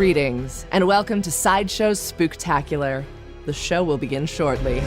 Greetings, and welcome to Sideshow's Spooktacular. The show will begin shortly.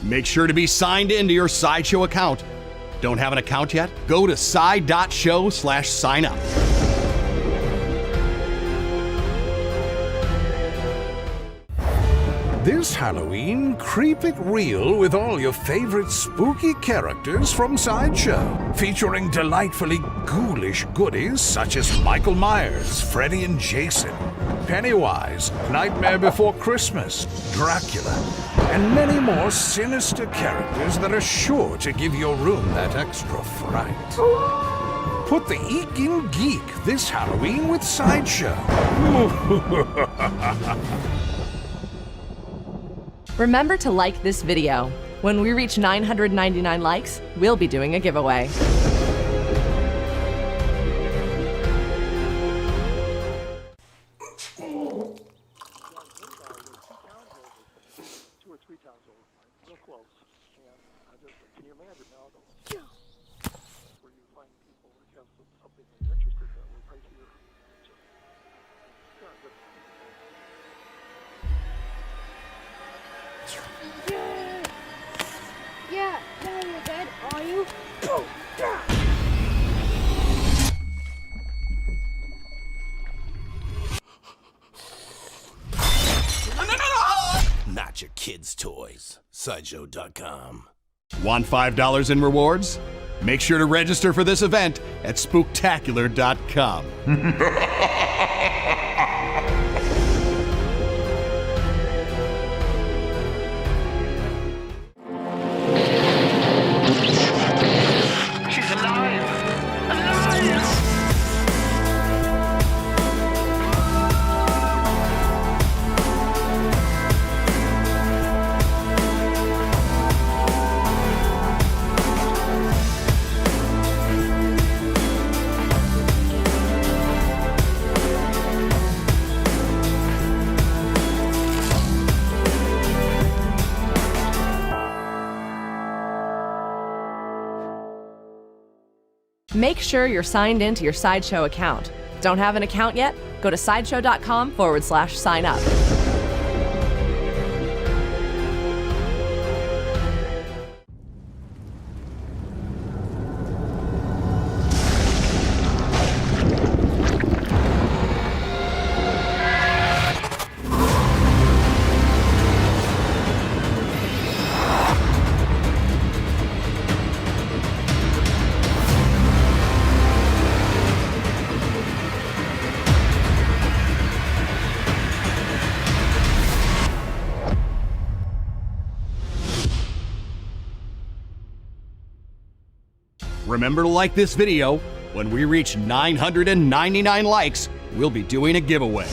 Make sure to be signed into your Sideshow account. Don't have an account yet? Go to side.show/signup. This Halloween, creep it real with all your favorite spooky characters from Sideshow, featuring delightfully ghoulish goodies such as Michael Myers, Freddy and Jason, Pennywise, Nightmare Before Christmas, Dracula, and many more sinister characters that are sure to give your room that extra fright. Put the eek in geek this Halloween with Sideshow. Remember to like this video. When we reach 999 likes, we'll be doing a giveaway. Yeah, now you're dead, are you? Not your kids' toys. Sideshow.com. Want $5 in rewards? Make sure to register for this event at Spooktacular.com. She's alive! Alive! Make sure you're signed into your Sideshow account. Don't have an account yet? Go to sideshow.com/sign up. Remember to like this video. When we reach 999 likes, we'll be doing a giveaway.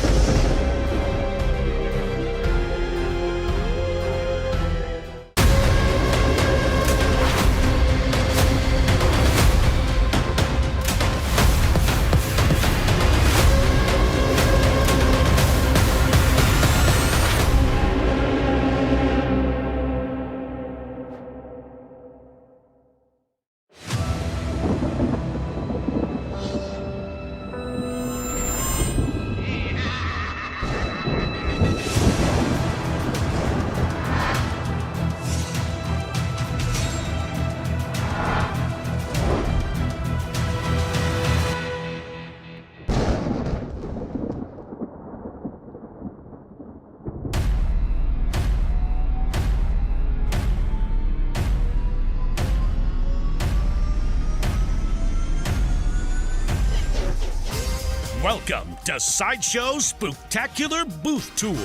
Welcome to Sideshow Spooktacular Booth Tour.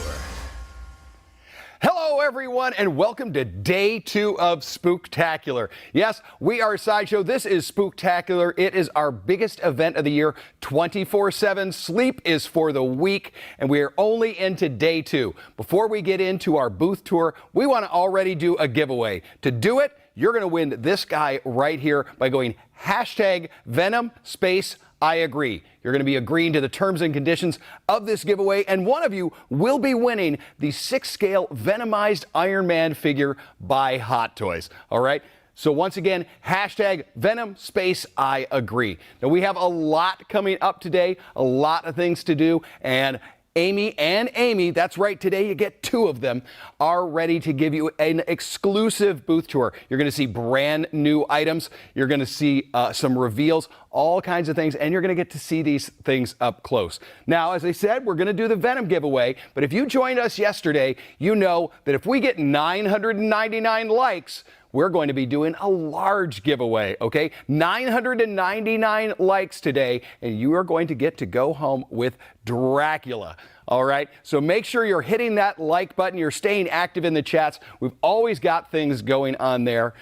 Hello, everyone, and welcome to day 2 of Spooktacular. Yes, we are Sideshow. This is Spooktacular. It is our biggest event of the year, 24/7. Sleep is for the weak, and we are only into day 2. Before we get into our booth tour, we want to already do a giveaway. To do it, you're going to win this guy right here by going #VenomSpaceIAgree. You're going to be agreeing to the terms and conditions of this giveaway, and one of you will be winning the 6-scale Venomized Iron Man figure by Hot Toys. All right? So once again, #VenomSpaceIAgree. Now, we have a lot coming up today, a lot of things to do, and Amy, that's right, today you get 2 of them, are ready to give you an exclusive booth tour. You're going to see brand new items. You're going to see some reveals, all kinds of things, and you're going to get to see these things up close. Now, as I said, we're going to do the Venom giveaway, but if you joined us yesterday, you know that if we get 999 likes, we're going to be doing a large giveaway, okay? 999 likes today, and you are going to get to go home with Dracula. All right, so make sure you're hitting that like button. You're staying active in the chats. We've always got things going on there.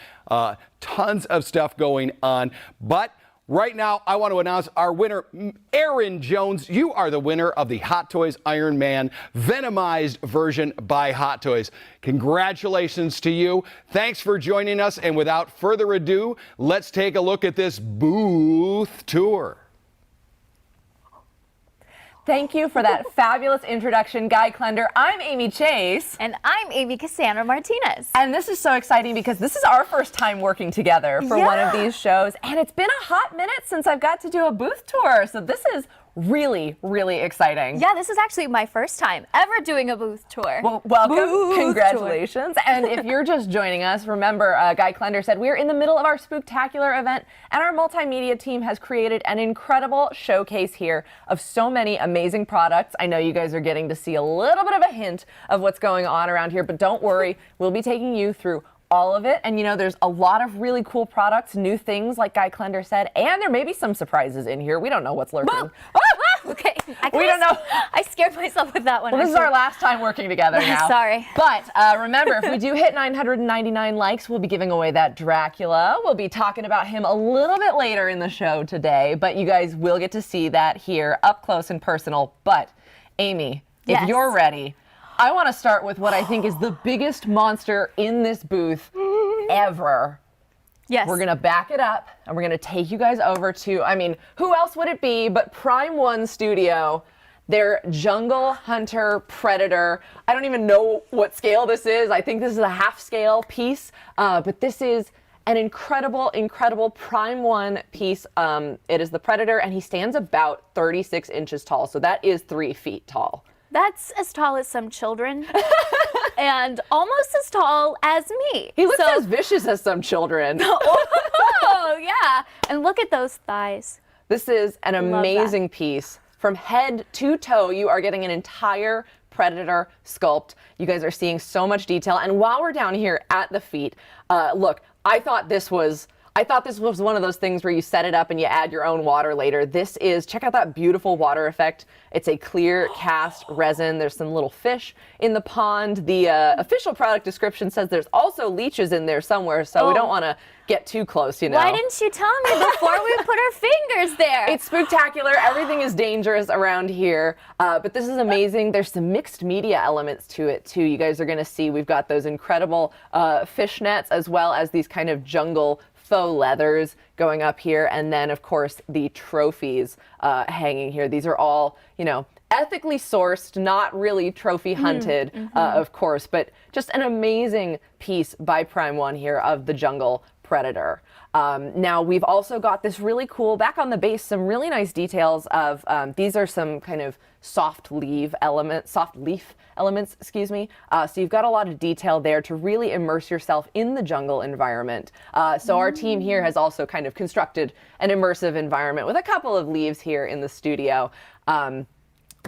Tons of stuff going on. But right now, I want to announce our winner, Aaron Jones. You are the winner of the Hot Toys Iron Man Venomized version by Hot Toys. Congratulations to you. Thanks for joining us. And without further ado, let's take a look at this booth tour. Thank you for that fabulous introduction, Guy Klender. I'm Amy Chase. And I'm Amy Cassandra Martinez. And this is so exciting because this is our first time working together for one of these shows. And it's been a hot minute since I've got to do a booth tour. So this is really, really exciting. Yeah, this is actually my first time ever doing a booth tour. Well, welcome. Booth Congratulations. Tour. And if you're just joining us, remember, Guy Klender said we're in the middle of our Spooktacular event, and our multimedia team has created an incredible showcase here of so many amazing products. I know you guys are getting to see a little bit of a hint of what's going on around here, but don't worry, we'll be taking you through all of it. And you know, there's a lot of really cool products, new things like Guy Klender said, and there may be some surprises in here. We don't know what's lurking. Okay, we don't know. I scared myself with that one. Well, this is our last time working together now. Sorry. But remember, if we do hit 999 likes, we'll be giving away that Dracula. We'll be talking about him a little bit later in the show today, but you guys will get to see that here up close and personal. But Amy, if you're ready, I want to start with what I think is the biggest monster in this booth ever. Yes. We're going to back it up, and we're going to take you guys over to, I mean, who else would it be but Prime One Studio, their Jungle Hunter Predator. I don't even know what scale this is. I think this is a half-scale piece, but this is an incredible, incredible Prime One piece. It is the Predator, and he stands about 36 inches tall, so that is 3 feet tall. That's as tall as some children and almost as tall as me. He looks as vicious as some children. Oh, yeah. And look at those thighs. This is an amazing piece. From head to toe, you are getting an entire Predator sculpt. You guys are seeing so much detail. And while we're down here at the feet, look, I thought this was one of those things where you set it up and you add your own water later. This is, check out that beautiful water effect. It's a clear cast resin. There's some little fish in the pond. The official product description says there's also leeches in there somewhere, so we don't want to get too close, you know. Why didn't you tell me before we put our fingers there? It's Spooktacular. Everything is dangerous around here, but this is amazing. There's some mixed media elements to it, too. You guys are going to see we've got those incredible fishnets as well as these kind of jungle faux leathers going up here, and then of course the trophies hanging here. These are all, you know, ethically sourced, not really trophy hunted, of course, but just an amazing piece by Prime One here of the Jungle Predator. Now we've also got this really cool, back on the base, some really nice details of, these are some kind of soft leaf elements, excuse me. So you've got a lot of detail there to really immerse yourself in the jungle environment. So our team here has also kind of constructed an immersive environment with a couple of leaves here in the studio.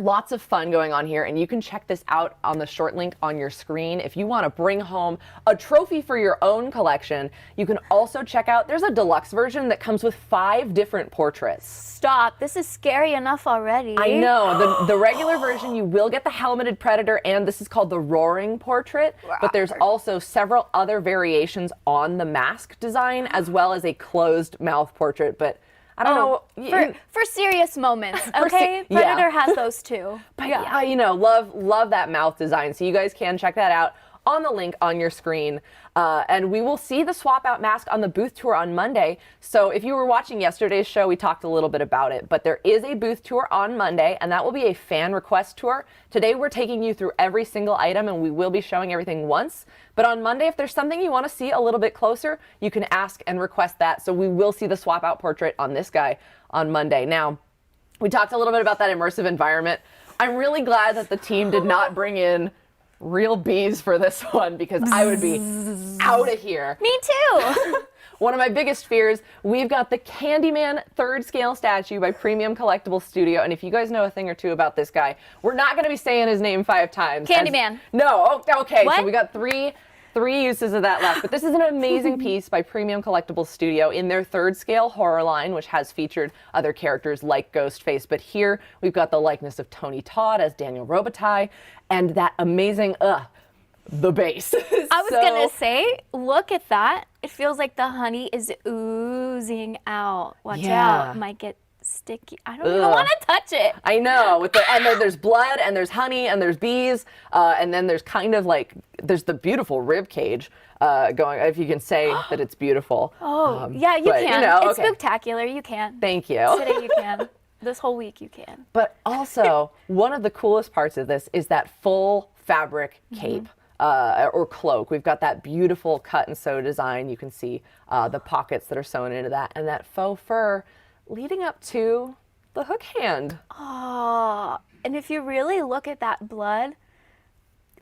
Lots of fun going on here, and you can check this out on the short link on your screen. If you want to bring home a trophy for your own collection, you can also check out, there's a deluxe version that comes with 5 different portraits. Stop, this is scary enough already. I know, the regular version, you will get the helmeted predator, and this is called the roaring portrait, but there's also several other variations on the mask design, as well as a closed mouth portrait, but I don't know. For serious moments, okay? Predator has those too. But yeah, you know, love that mouth design. So you guys can check that out on the link on your screen. And we will see the swap out mask on the booth tour on Monday. So if you were watching yesterday's show, we talked a little bit about it, but there is a booth tour on Monday, and that will be a fan request tour. Today we're taking you through every single item, and we will be showing everything once. But on Monday, if there's something you want to see a little bit closer, you can ask and request that. So we will see the swap out portrait on this guy on Monday. Now, we talked a little bit about that immersive environment. I'm really glad that the team did not bring in real bees for this one, because I would be out of here. Me too. One of my biggest fears, we've got the Candyman 3rd scale statue by Premium Collectibles Studio. And if you guys know a thing or two about this guy, we're not going to be saying his name 5 times. Candyman. No. Oh, okay. What? So we got three uses of that left. But this is an amazing piece by Premium Collectibles Studio in their 3rd scale horror line, which has featured other characters like Ghostface. But here we've got the likeness of Tony Todd as Daniel Robitaille, and that amazing, the base. I was gonna say, look at that. It feels like the honey is oozing out. Watch out, it might get sticky. I don't even want to touch it. I know. And there's blood, and there's honey, and there's bees, and then there's kind of like, there's the beautiful rib cage going, if you can say that it's beautiful. Yeah, you can. You know, it's spooktacular. You can. Thank you. Today you can. This whole week you can. But also, one of the coolest parts of this is that full fabric cape. Or cloak. We've got that beautiful cut and sew design. You can see the pockets that are sewn into that, and that faux fur leading up to the hook hand. Oh, and if you really look at that blood,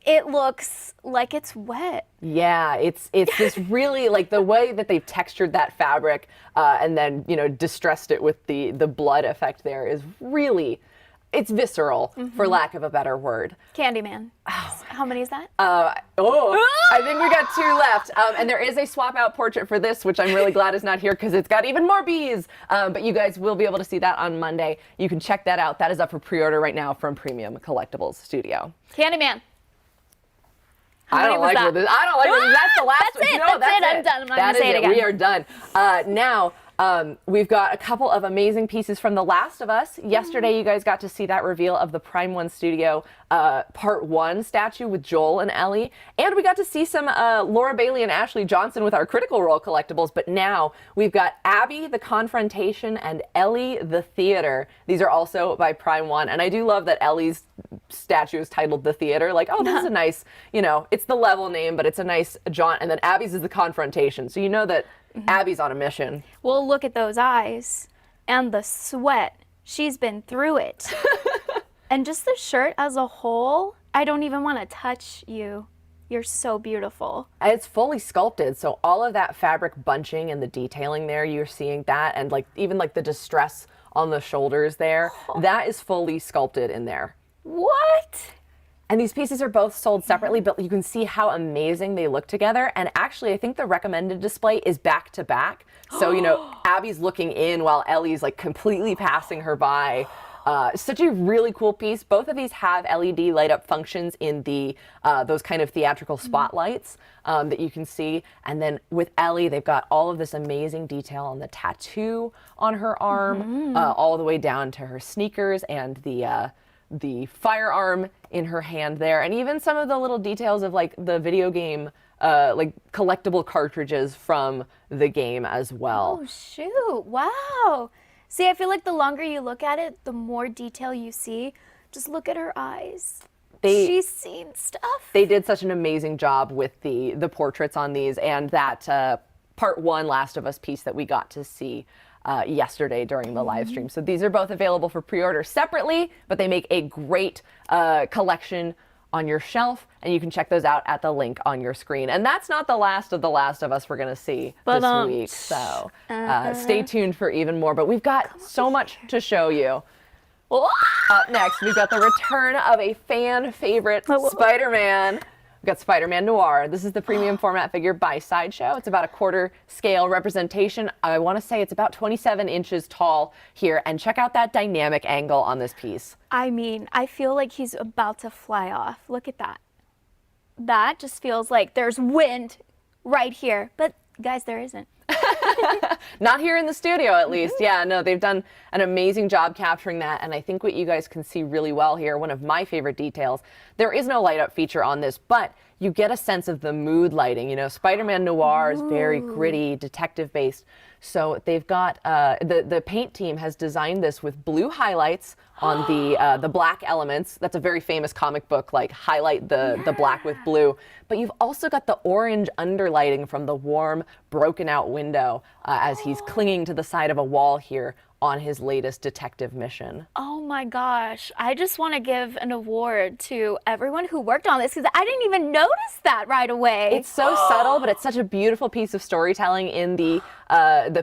it looks like it's wet. Yeah, it's this really, like, the way that they've textured that fabric and then, you know, distressed it with the blood effect there is really, it's visceral, for lack of a better word. Candyman. Oh. How many is that? I think we got 2 left. And there is a swap out portrait for this, which I'm really glad is not here because it's got even more bees. But you guys will be able to see that on Monday. You can check that out. That is up for pre-order right now from Premium Collectibles Studio. Candyman. I don't like this. That's the last That's one. it. No, That's it. I'm done. I'm not going to say it again. We are done. Now, we've got a couple of amazing pieces from The Last of Us. Yesterday, you guys got to see that reveal of the Prime 1 Studio Part 1 statue with Joel and Ellie. And we got to see some Laura Bailey and Ashley Johnson with our Critical Role collectibles. But now we've got Abby, the Confrontation, and Ellie, the Theater. These are also by Prime 1. And I do love that Ellie's statue is titled The Theater. Like, oh, this is a nice, you know, it's the level name, but it's a nice jaunt. And then Abby's is the Confrontation. So you know that Abby's on a mission. Well, look at those eyes and the sweat. She's been through it. And just the shirt as a whole, I don't even want to touch you. You're so beautiful. It's fully sculpted, so all of that fabric bunching and the detailing there, you're seeing that, and like even like the distress on the shoulders there, that is fully sculpted in there. What? And these pieces are both sold separately, but you can see how amazing they look together. And actually, I think the recommended display is back to back. So, you know, Abby's looking in while Ellie's like completely passing her by. Such a really cool piece. Both of these have LED light up functions in the those kind of theatrical spotlights that you can see. And then with Ellie, they've got all of this amazing detail on the tattoo on her arm, all the way down to her sneakers and the firearm in her hand there, and even some of the little details of like the video game like collectible cartridges from the game as well. Oh shoot, wow. See, I feel like the longer you look at it, the more detail you see. Just look at her eyes. She's seen stuff. They did such an amazing job with the portraits on these, and that Part 1 Last of Us piece that we got to see yesterday during the live stream. So these are both available for pre-order separately, but they make a great collection on your shelf, and you can check those out at the link on your screen. And that's not the last of The Last of Us we're going to see this week, so stay tuned for even more. But we've got so much to show you. Up next, we've got the return of a fan favorite, Spider-Man. We've got Spider-Man Noir. This is the premium format figure by Sideshow. It's about a quarter scale representation. I want to say it's about 27 inches tall here. And check out that dynamic angle on this piece. I mean, I feel like he's about to fly off. Look at that. That just feels like there's wind right here. But guys, there isn't. Not here in the studio, at least. Yeah, no, they've done an amazing job capturing that. And I think what you guys can see really well here, one of my favorite details, there is no light up feature on this, but you get a sense of the mood lighting. You know, Spider-Man Noir is very gritty, detective based. So they've got, the paint team has designed this with blue highlights on the black elements. That's a very famous comic book, like highlight the black with blue. But you've also got the orange underlighting from the warm, broken out window as he's clinging to the side of a wall here on his latest detective mission. Oh my gosh. I just want to give an award to everyone who worked on this because I didn't even notice that right away. It's so subtle, but it's such a beautiful piece of storytelling in the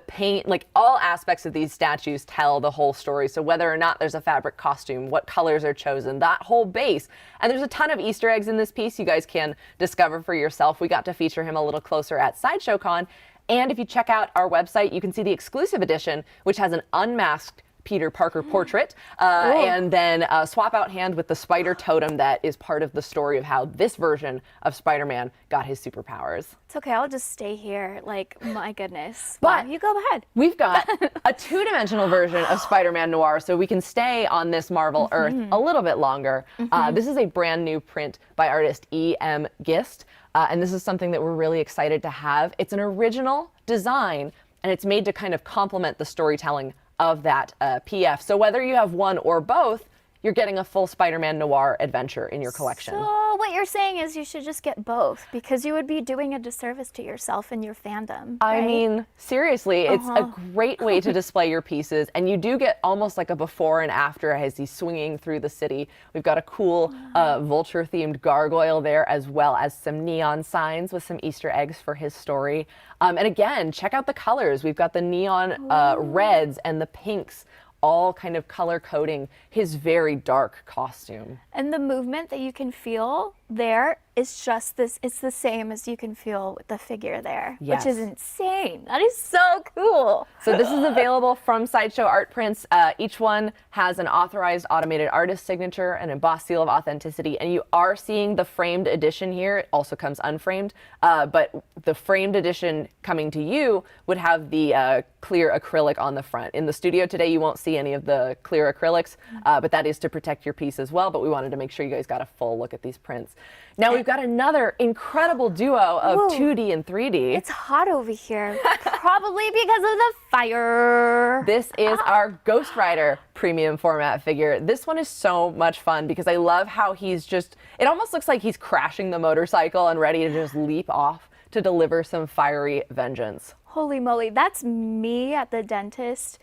paint. Like, all aspects of these statues tell the whole story. So whether or not there's a fabric costume, what colors are chosen, that whole base. And there's a ton of Easter eggs in this piece you guys can discover for yourself. We got to feature him a little closer at Sideshow Con. And if you check out our website, you can see the exclusive edition, which has an unmasked Peter Parker portrait, and then a swap out hand with the spider totem that is part of the story of how this version of Spider-Man got his superpowers. It's okay, I'll just stay here. Like, my goodness. But wow, you go ahead. We've got a two-dimensional version of Spider-Man Noir, so we can stay on this Marvel Earth a little bit longer. This is a brand new print by artist E.M. Gist, and this is something that we're really excited to have. It's an original design, and it's made to kind of complement the storytelling of that PF. So whether you have one or both, you're getting a full Spider-Man Noir adventure in your collection. So what you're saying is you should just get both because you would be doing a disservice to yourself and your fandom. I right? mean, seriously, it's a great way to display your pieces, and you do get almost like a before and after as he's swinging through the city. We've got a cool vulture-themed gargoyle there, as well as some neon signs with some Easter eggs for his story. And again, check out the colors. We've got the neon reds and the pinks, all kind of color coding his very dark costume. And the movement that you can feel there is just this, it's the same as you can feel with the figure there, Yes. which is insane. That is so cool. So this is available from Sideshow Art Prints. Each one has an authorized automated artist signature, an embossed seal of authenticity, and you are seeing the framed edition here. It also comes unframed, but the framed edition coming to you would have the clear acrylic on the front. In the studio today, you won't see any of the clear acrylics, but that is to protect your piece as well, but we wanted to make sure you guys got a full look at these prints. Now we've got another incredible duo of 2D and 3D. It's hot over here, probably because of the fire. This is our Ghost Rider premium format figure. This one is so much fun because I love how he's just, it almost looks like he's crashing the motorcycle and ready to just leap off to deliver some fiery vengeance. Holy moly, that's me at the dentist.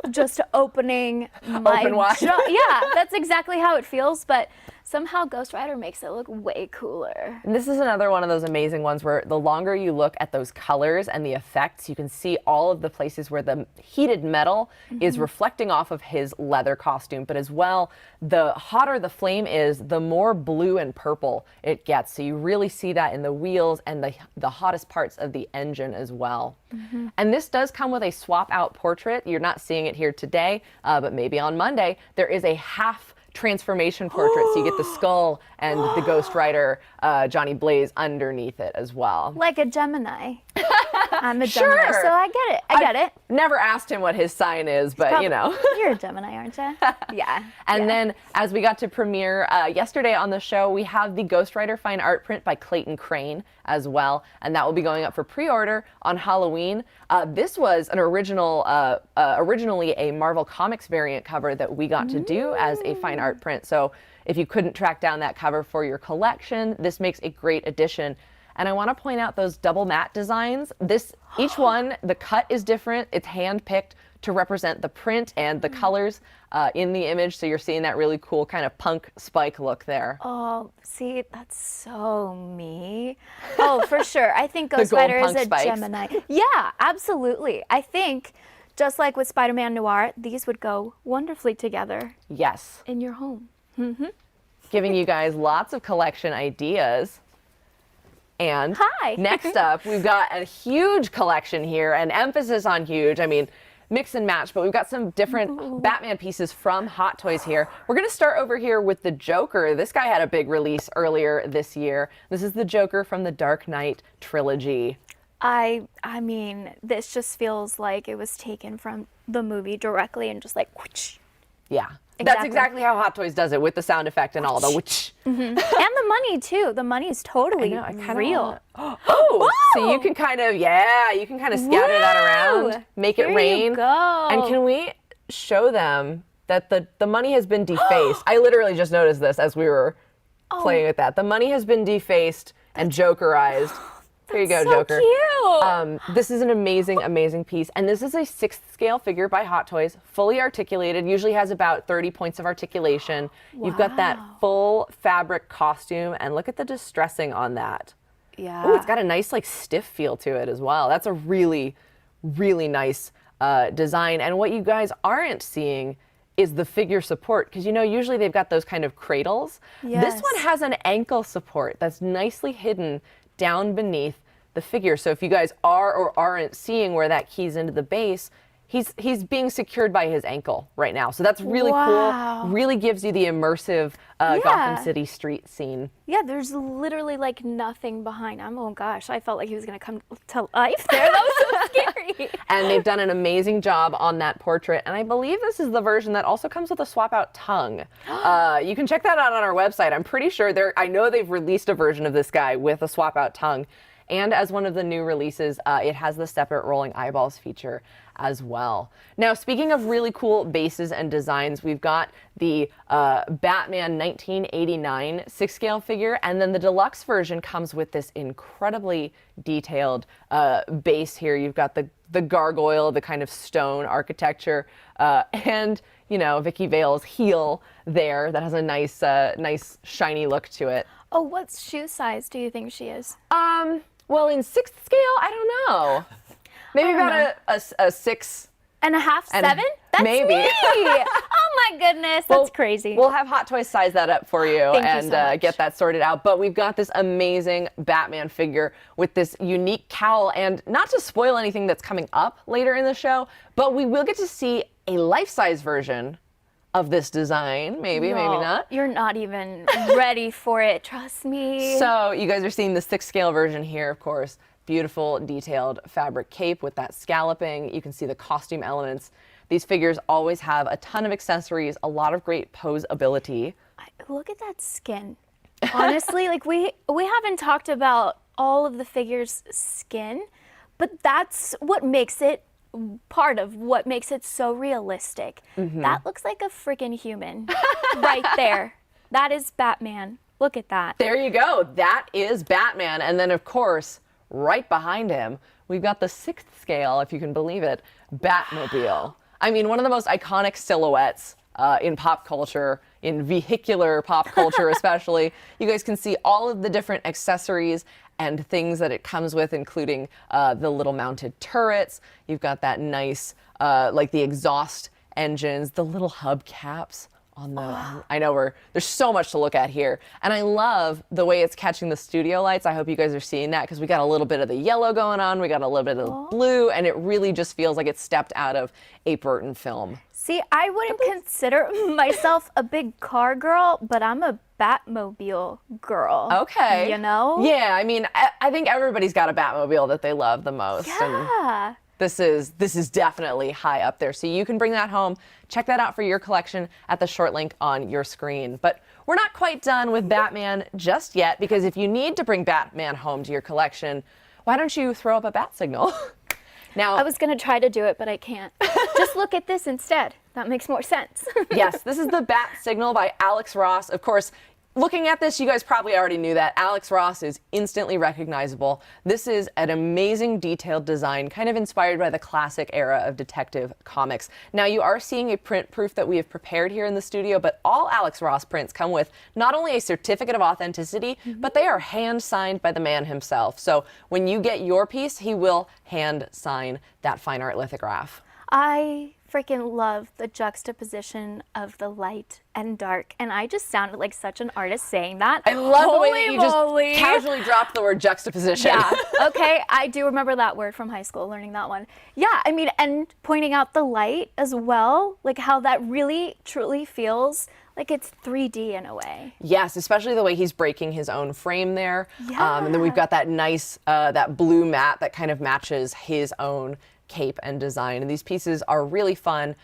Just opening my Open wide. jaw. Yeah, that's exactly how it feels, but somehow Ghost Rider makes it look way cooler. And this is another one of those amazing ones where the longer you look at those colors and the effects, you can see all of the places where the heated metal is reflecting off of his leather costume, but as well, the hotter the flame is, the more blue and purple it gets. So you really see that in the wheels and the hottest parts of the engine as well. And this does come with a swap out portrait. You're not seeing it here today, but maybe on Monday, there is a half transformation portrait, so you get the skull and the Ghost Rider, Johnny Blaze, underneath it as well. Like a Gemini. I'm a Gemini, so I get it. I get it. Never asked him what his sign is, but you know. You're a Gemini, aren't you? Yeah. And then, as we got to premiere yesterday on the show, we have the Ghost Rider Fine Art Print by Clayton Crane as well, and that will be going up for pre-order on Halloween. This was an originally a Marvel Comics variant cover that we got to do as a fine art print. So if you couldn't track down that cover for your collection, this makes a great addition. And I want to point out those double matte designs. Each one, the cut is different. It's hand-picked to represent the print and the colors in the image. So you're seeing that really cool kind of punk spike look there. Oh, see, that's so me. Oh, for sure. I think Ghost gold Rider is punk a spikes. Gemini. Yeah, absolutely. I think just like with Spider-Man Noir, these would go wonderfully together Yes. in your home. Giving you guys lots of collection ideas. And Hi. next up, we've got a huge collection here, an emphasis on huge. I mean, mix and match, but we've got some different Batman pieces from Hot Toys here. We're going to start over here with the Joker. This guy had a big release earlier this year. This is the Joker from the Dark Knight trilogy. I mean, this just feels like it was taken from the movie directly and just like whoosh. Yeah. That's Exactly. exactly how Hot Toys does it, with the sound effect and all the whoosh. And the money too. The money's totally I kinda real. Oh, so you can kind of, you can kind of scatter that around, make it Here rain. you go. And can we show them that the money has been defaced? I literally just noticed this as we were playing with that. The money has been defaced and Jokerized. Here you go, so Joker. Cute. This is an amazing, amazing piece. And this is a 6th scale figure by Hot Toys, fully articulated, usually has about 30 points of articulation. You've got that full fabric costume, and look at the distressing on that. Yeah. Oh, it's got a nice, like, stiff feel to it as well. That's a really, really nice design. And what you guys aren't seeing is the figure support, because you know usually they've got those kind of cradles. This Yes. one has an ankle support that's nicely hidden down beneath the figure. So if you guys are or aren't seeing where that keys into the base, he's being secured by his ankle right now. So that's really Wow. cool. Really gives you the immersive Gotham City street scene. Yeah, there's literally like nothing behind him. Oh gosh, I felt like he was gonna come to life there. That was so scary. And they've done an amazing job on that portrait. And I believe this is the version that also comes with a swap out tongue. You can check that out on our website. I'm pretty sure I know they've released a version of this guy with a swap out tongue. And as one of the new releases, it has the separate rolling eyeballs feature as well. Now, speaking of really cool bases and designs, we've got the Batman 1989 6-scale figure, and then the deluxe version comes with this incredibly detailed base here. You've got the gargoyle, the kind of stone architecture, and you know, Vicky Vale's heel there that has a nice, nice shiny look to it. Oh, what shoe size do you think she is? Well, in 6th scale, I don't know. Maybe about a 6. And a half, And 7? That's maybe. me. Oh my goodness, that's crazy. We'll have Hot Toys size that up for you Thank you and so much. get that sorted out. But we've got this amazing Batman figure with this unique cowl. And not to spoil anything that's coming up later in the show, but we will get to see a life-size version of this design. Maybe not. You're not even ready for it, trust me. So you guys are seeing the 6th scale version here, of course. Beautiful detailed fabric cape with that scalloping. You can see the costume elements. These figures always have a ton of accessories, a lot of great pose ability. Look at that skin. Honestly, like we haven't talked about all of the figures' skin, but that's what makes it part of what makes it so realistic. That looks like a freaking human right there. That is Batman. Look at that. There you go. That is Batman. And then, of course, right behind him, we've got the 6th scale, if you can believe it, Batmobile. I mean, one of the most iconic silhouettes in pop culture, in vehicular pop culture especially. You guys can see all of the different accessories and things that it comes with, including the little mounted turrets. You've got that nice, like the exhaust engines, the little hubcaps on the, I know there's so much to look at here. And I love the way it's catching the studio lights. I hope you guys are seeing that, because we got a little bit of the yellow going on, we got a little bit of the blue, and it really just feels like it stepped out of a Burton film. See, I wouldn't consider myself a big car girl, but I'm a Batmobile girl. Okay. You know? Yeah, I mean, I think everybody's got a Batmobile that they love the most. And Yeah. this is definitely high up there. So you can bring that home. Check that out for your collection at the short link on your screen. But we're not quite done with Batman just yet, because if you need to bring Batman home to your collection, why don't you throw up a bat signal? Now, I was going to try to do it, but I can't. Just look at this instead. That makes more sense. yes, this is the Bat Signal by Alex Ross. Of course, looking at this, you guys probably already knew that. Alex Ross is instantly recognizable. This is an amazing detailed design, kind of inspired by the classic era of detective comics. Now, you are seeing a print proof that we have prepared here in the studio, but all Alex Ross prints come with not only a certificate of authenticity, but they are hand signed by the man himself. So when you get your piece, he will hand sign that fine art lithograph. I freaking love the juxtaposition of the light and dark, and I just sounded like such an artist saying that. I love the way Holy that you moly. just casually dropped the word juxtaposition. Yeah, okay, I do remember that word from high school, learning that one. Yeah, I mean, and pointing out the light as well, like how that really, truly feels like it's 3D in a way. Yes, especially the way he's breaking his own frame there. Yeah. And then we've got that nice, that blue mat that kind of matches his own cape and design. And these pieces are really fun,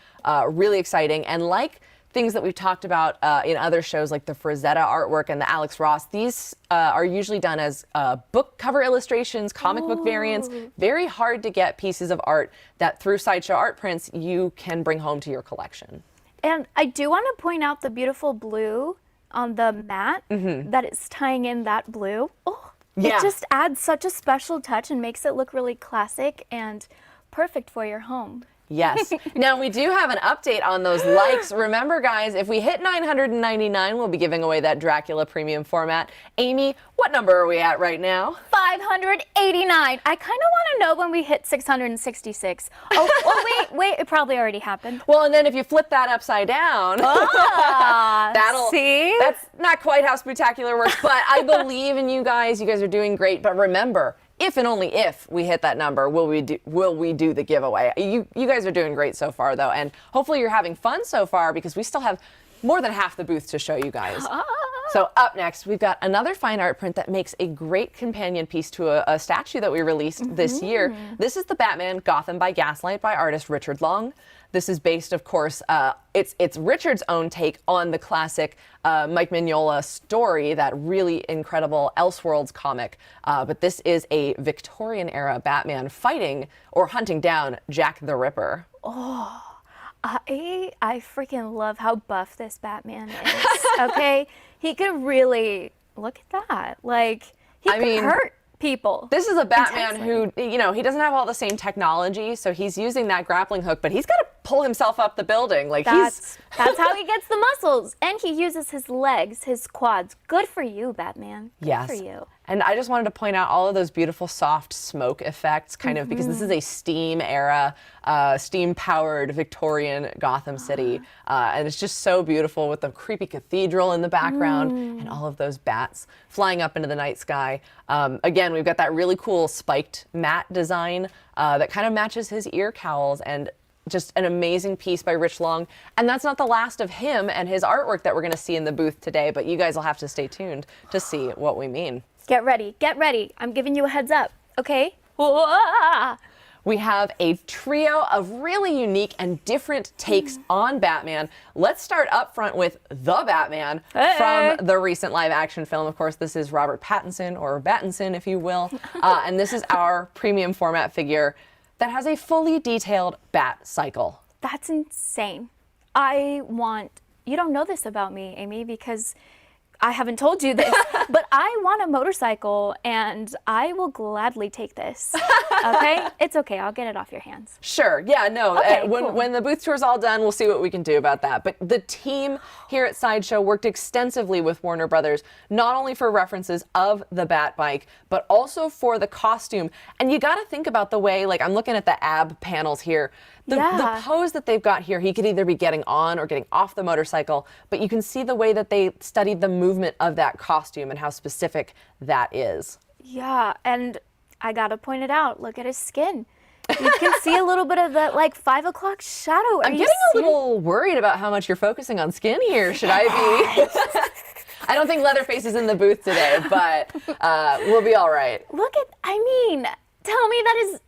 really exciting. And like things that we've talked about in other shows like the Frazetta artwork and the Alex Ross, these are usually done as book cover illustrations, comic book variants, very hard to get pieces of art that through Sideshow Art Prints you can bring home to your collection. And I do want to point out the beautiful blue on the mat that is tying in that blue. Oh, Yeah. It just adds such a special touch and makes it look really classic and perfect for your home. Yes. Now we do have an update on those likes. Remember, guys, if we hit 999, we'll be giving away that Dracula premium format. Amy, what number are we at right now? 589. I kind of want to know when we hit 666. Oh, wait, it probably already happened. Well, and then if you flip that upside down, See? that's not quite how Spooktacular works, but I believe in you guys. You guys are doing great. But remember, if and only if we hit that number, will we do the giveaway? You guys are doing great so far, though, and hopefully you're having fun so far because we still have more than half the booth to show you guys. So up next, we've got another fine art print that makes a great companion piece to a statue that we released this year. This is the Batman Gotham by Gaslight by artist Richard Long. This is based, of course, it's Richard's own take on the classic Mike Mignola story, that really incredible Elseworlds comic. But this is a Victorian-era Batman fighting or hunting down Jack the Ripper. I freaking love how buff this Batman is. Okay, he could really look at that. Like he could hurt people. This is a Batman who, he doesn't have all the same technology, so he's using that grappling hook, but he's got to pull himself up the building. Like that's how he gets the muscles, and he uses his legs, his quads. Good for you, Batman. Good for you. And I just wanted to point out all of those beautiful soft smoke effects, kind of, because this is a steam era, steam-powered Victorian Gotham City. And it's just so beautiful with the creepy cathedral in the background and all of those bats flying up into the night sky. Again, we've got that really cool spiked mat design that kind of matches his ear cowls, and just an amazing piece by Rich Long. And that's not the last of him and his artwork that we're going to see in the booth today, but you guys will have to stay tuned to see what we mean. Get ready, get ready. I'm giving you a heads up, okay? We have a trio of really unique and different takes on Batman. Let's start up front with the Batman from the recent live action film. Of course, this is Robert Pattinson, or Battinson, if you will. And this is our premium format figure that has a fully detailed bat cycle. That's insane. You don't know this about me, Amy, because I haven't told you this, but I want a motorcycle and I will gladly take this. Okay? It's okay. I'll get it off your hands. Sure. Yeah, no. Okay, when the booth tour's all done, we'll see what we can do about that. But the team here at Sideshow worked extensively with Warner Brothers, not only for references of the Bat bike, but also for the costume. And you got to think about the way, like I'm looking at the ab panels here. The pose that they've got here, he could either be getting on or getting off the motorcycle, but you can see the way that they studied the movement of that costume and how specific that is. Yeah, and I gotta point it out. Look at his skin. You can see a little bit of that, like 5 o'clock shadow. I'm getting a little worried about how much you're focusing on skin here. Should I be? I don't think Leatherface is in the booth today, but we'll be all right. Tell me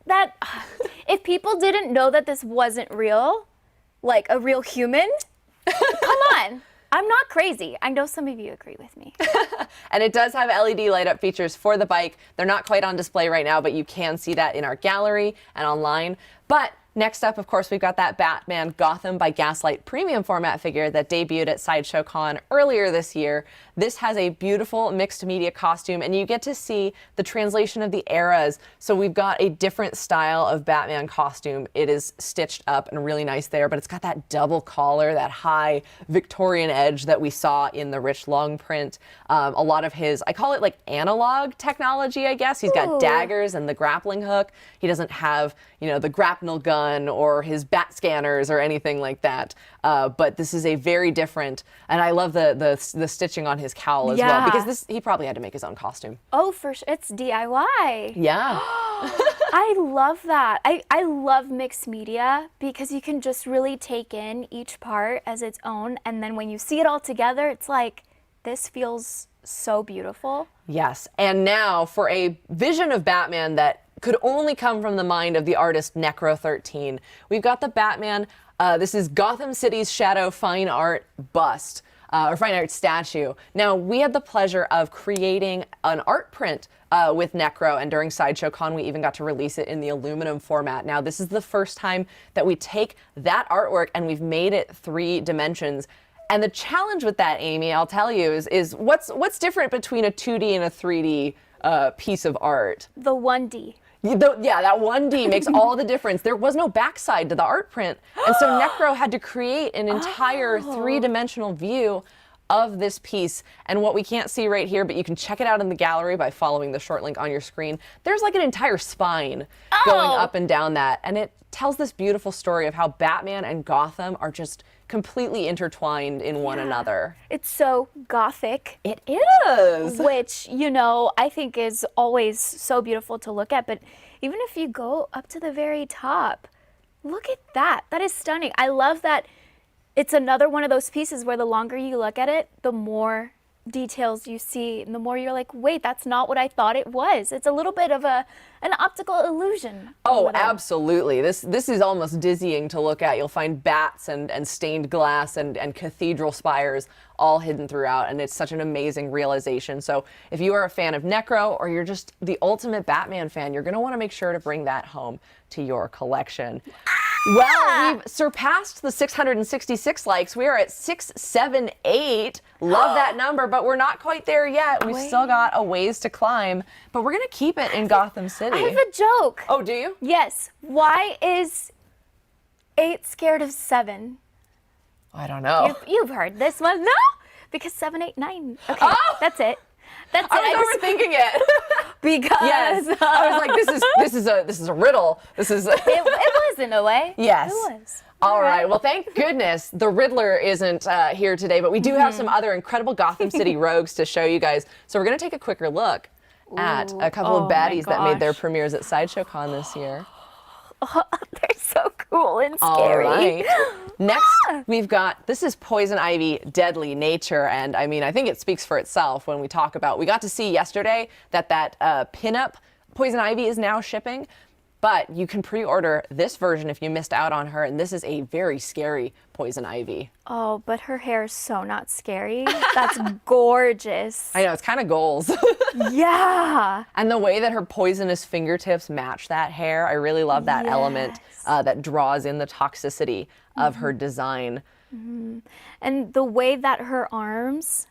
that if people didn't know that this wasn't real, like a real human, come on. I'm not crazy. I know some of you agree with me. And it does have LED light up features for the bike. They're not quite on display right now, but you can see that in our gallery and online. But next up, of course, we've got that Batman Gotham by Gaslight premium format figure that debuted at Sideshow Con earlier this year. This has a beautiful mixed media costume, and you get to see the translation of the eras. So we've got a different style of Batman costume. It is stitched up and really nice there, but it's got that double collar, that high Victorian edge that we saw in the Rich Long print. A lot of his, I call it like analog technology, I guess. He's got daggers and the grappling hook. He doesn't have, the grapnel gun gun or his bat scanners or anything like that. But this is a very different, and I love the stitching on his cowl as well, because he probably had to make his own costume. Oh, for sure. It's DIY. Yeah. I love that. I love mixed media because you can just really take in each part as its own. And then when you see it all together, it's like, this feels so beautiful. Yes. And now for a vision of Batman that could only come from the mind of the artist Necro13, we've got the Batman. This is Gotham City's Shadow Fine Art Bust. Or Fine Art Statue. Now, we had the pleasure of creating an art print with Necro, and during Sideshow Con, we even got to release it in the aluminum format. Now, this is the first time that we take that artwork and we've made it 3 dimensions. And the challenge with that, Amy, I'll tell you, is what's different between a 2D and a 3D piece of art? The 1D. Yeah, that 1D makes all the difference. There was no backside to the art print. And so Necro had to create an entire 3-dimensional view of this piece. And what we can't see right here, but you can check it out in the gallery by following the short link on your screen, there's like an entire spine going up and down that. And it tells this beautiful story of how Batman and Gotham are just completely intertwined in one another. It's so gothic. It is. Which, you know, I think is always so beautiful to look at. But even if you go up to the very top, look at that. That is stunning. I love that it's another one of those pieces where the longer you look at it, the more details you see, and the more you're like, wait, that's not what I thought it was. It's a little bit of an optical illusion. Oh, absolutely. This is almost dizzying to look at. You'll find bats and stained glass and cathedral spires all hidden throughout, and it's such an amazing realization. So if you are a fan of Necro, or you're just the ultimate Batman fan, you're going to want to make sure to bring that home to your collection. Well, we've surpassed the 666 likes. We are at 678. Love that number, but we're not quite there yet. We've still got a ways to climb, but we're going to keep it in Gotham City. I have a joke. Oh, do you? Yes. Why is 8 scared of 7? I don't know. You've heard this one. No? Because 7, 8, 9. Okay, that's it. That's it. I was overthinking it. Because yes, I was like, this is a riddle. This is. it was in a way. Yes. It was. All right. Well, thank goodness the Riddler isn't here today, but we do have some other incredible Gotham City rogues to show you guys. So we're going to take a quicker look at a couple of baddies that made their premieres at Sideshow Con this year. Oh, they're so cool and scary. All right. Next, we've got, this is Poison Ivy, Deadly Nature. And I mean, I think it speaks for itself when we talk about, we got to see yesterday that pinup Poison Ivy is now shipping. But you can pre-order this version if you missed out on her, and this is a very scary Poison Ivy. Oh, but her hair is so not scary. That's gorgeous. I know, it's kind of goals. Yeah. And the way that her poisonous fingertips match that hair, I really love that element that draws in the toxicity of her design. And the way that her arms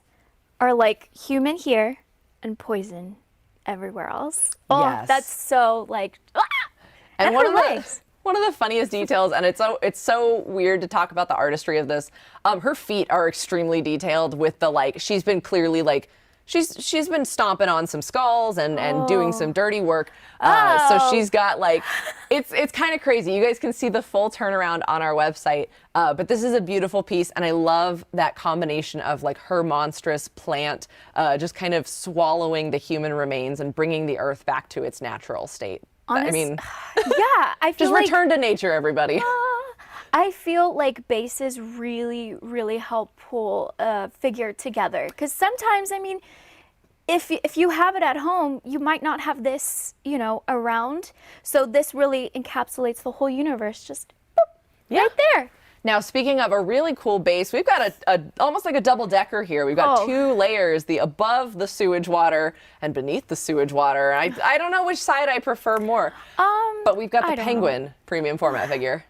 are like human here and poison everywhere else. Oh, Yes. that's so like... And her legs. one of the funniest details, and it's so weird to talk about the artistry of this. Her feet are extremely detailed with the she's been clearly she's been stomping on some skulls and doing some dirty work. So she's got it's kind of crazy. You guys can see the full turnaround on our website. But this is a beautiful piece, and I love that combination of her monstrous plant just kind of swallowing the human remains and bringing the earth back to its natural state. I mean, yeah, I feel just return to nature, everybody. I feel like bases really, really help pull a figure together. Because sometimes, I mean, if you have it at home, you might not have this, around. So this really encapsulates the whole universe, just right there. Now, speaking of a really cool base, we've got almost like a double-decker here. We've got 2 layers, the above the sewage water and beneath the sewage water. I don't know which side I prefer more. But we've got the Penguin premium format figure.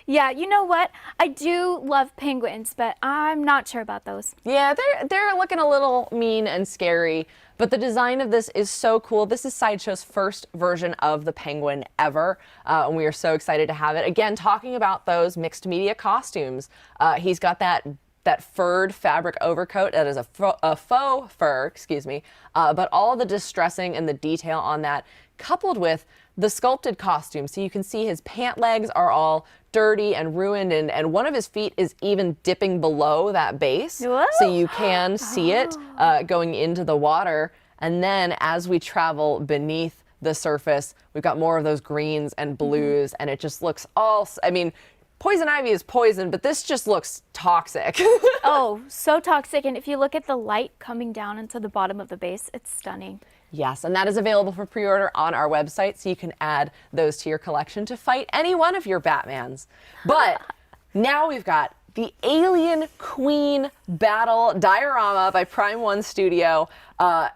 Yeah, you know what? I do love penguins, but I'm not sure about those. Yeah, they're looking a little mean and scary, but the design of this is so cool. This is Sideshow's first version of the Penguin ever, and we are so excited to have it. Again, talking about those mixed media costumes, he's got that furred fabric overcoat that is a faux fur, but all the distressing and the detail on that, coupled with the sculpted costume. So you can see his pant legs are all dirty and ruined, and one of his feet is even dipping below that base. Whoa. So you can see it going into the water. And then as we travel beneath the surface, we've got more of those greens and blues, and it just looks all, I mean, poison ivy is poison, but this just looks toxic. Oh, so toxic. And if you look at the light coming down into the bottom of the base, it's stunning. Yes, and that is available for pre-order on our website, so you can add those to your collection to fight any one of your Batmans. But now we've got the Alien Queen Battle Diorama by Prime One Studio, I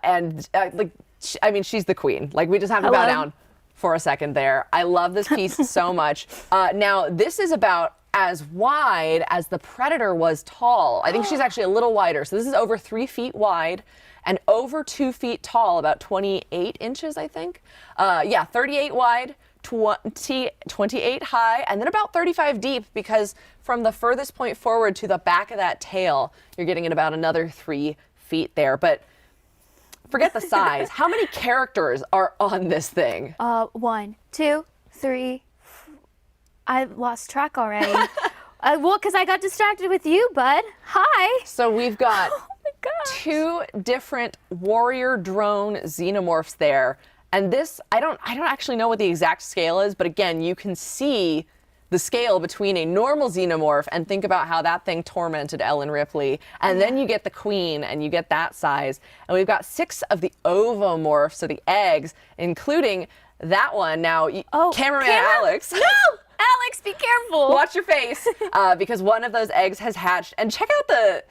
mean, she's the queen. Like, we just have to bow down for a second there. I love this piece so much. Now, this is about as wide as the Predator was tall. I think she's actually a little wider. So this is over 3 feet wide and over 2 feet tall, about 28 inches, I think. Yeah, 38 wide, 28 high, and then about 35 deep, because from the furthest point forward to the back of that tail, you're getting at about another 3 feet there. But forget the size. How many characters are on this thing? 1, 2, 3. I lost track already. Well, because I got distracted with you, bud. Hi. So we've got Oh my gosh. 2 different warrior drone xenomorphs there. And this, I don't actually know what the exact scale is, but again, you can see the scale between a normal xenomorph, and think about how that thing tormented Ellen Ripley. And then you get the queen and you get that size. And we've got 6 of the ovomorphs, so the eggs, including that one. Now, cameraman Alex. No! Alex, be careful. Watch your face, because one of those eggs has hatched. And check out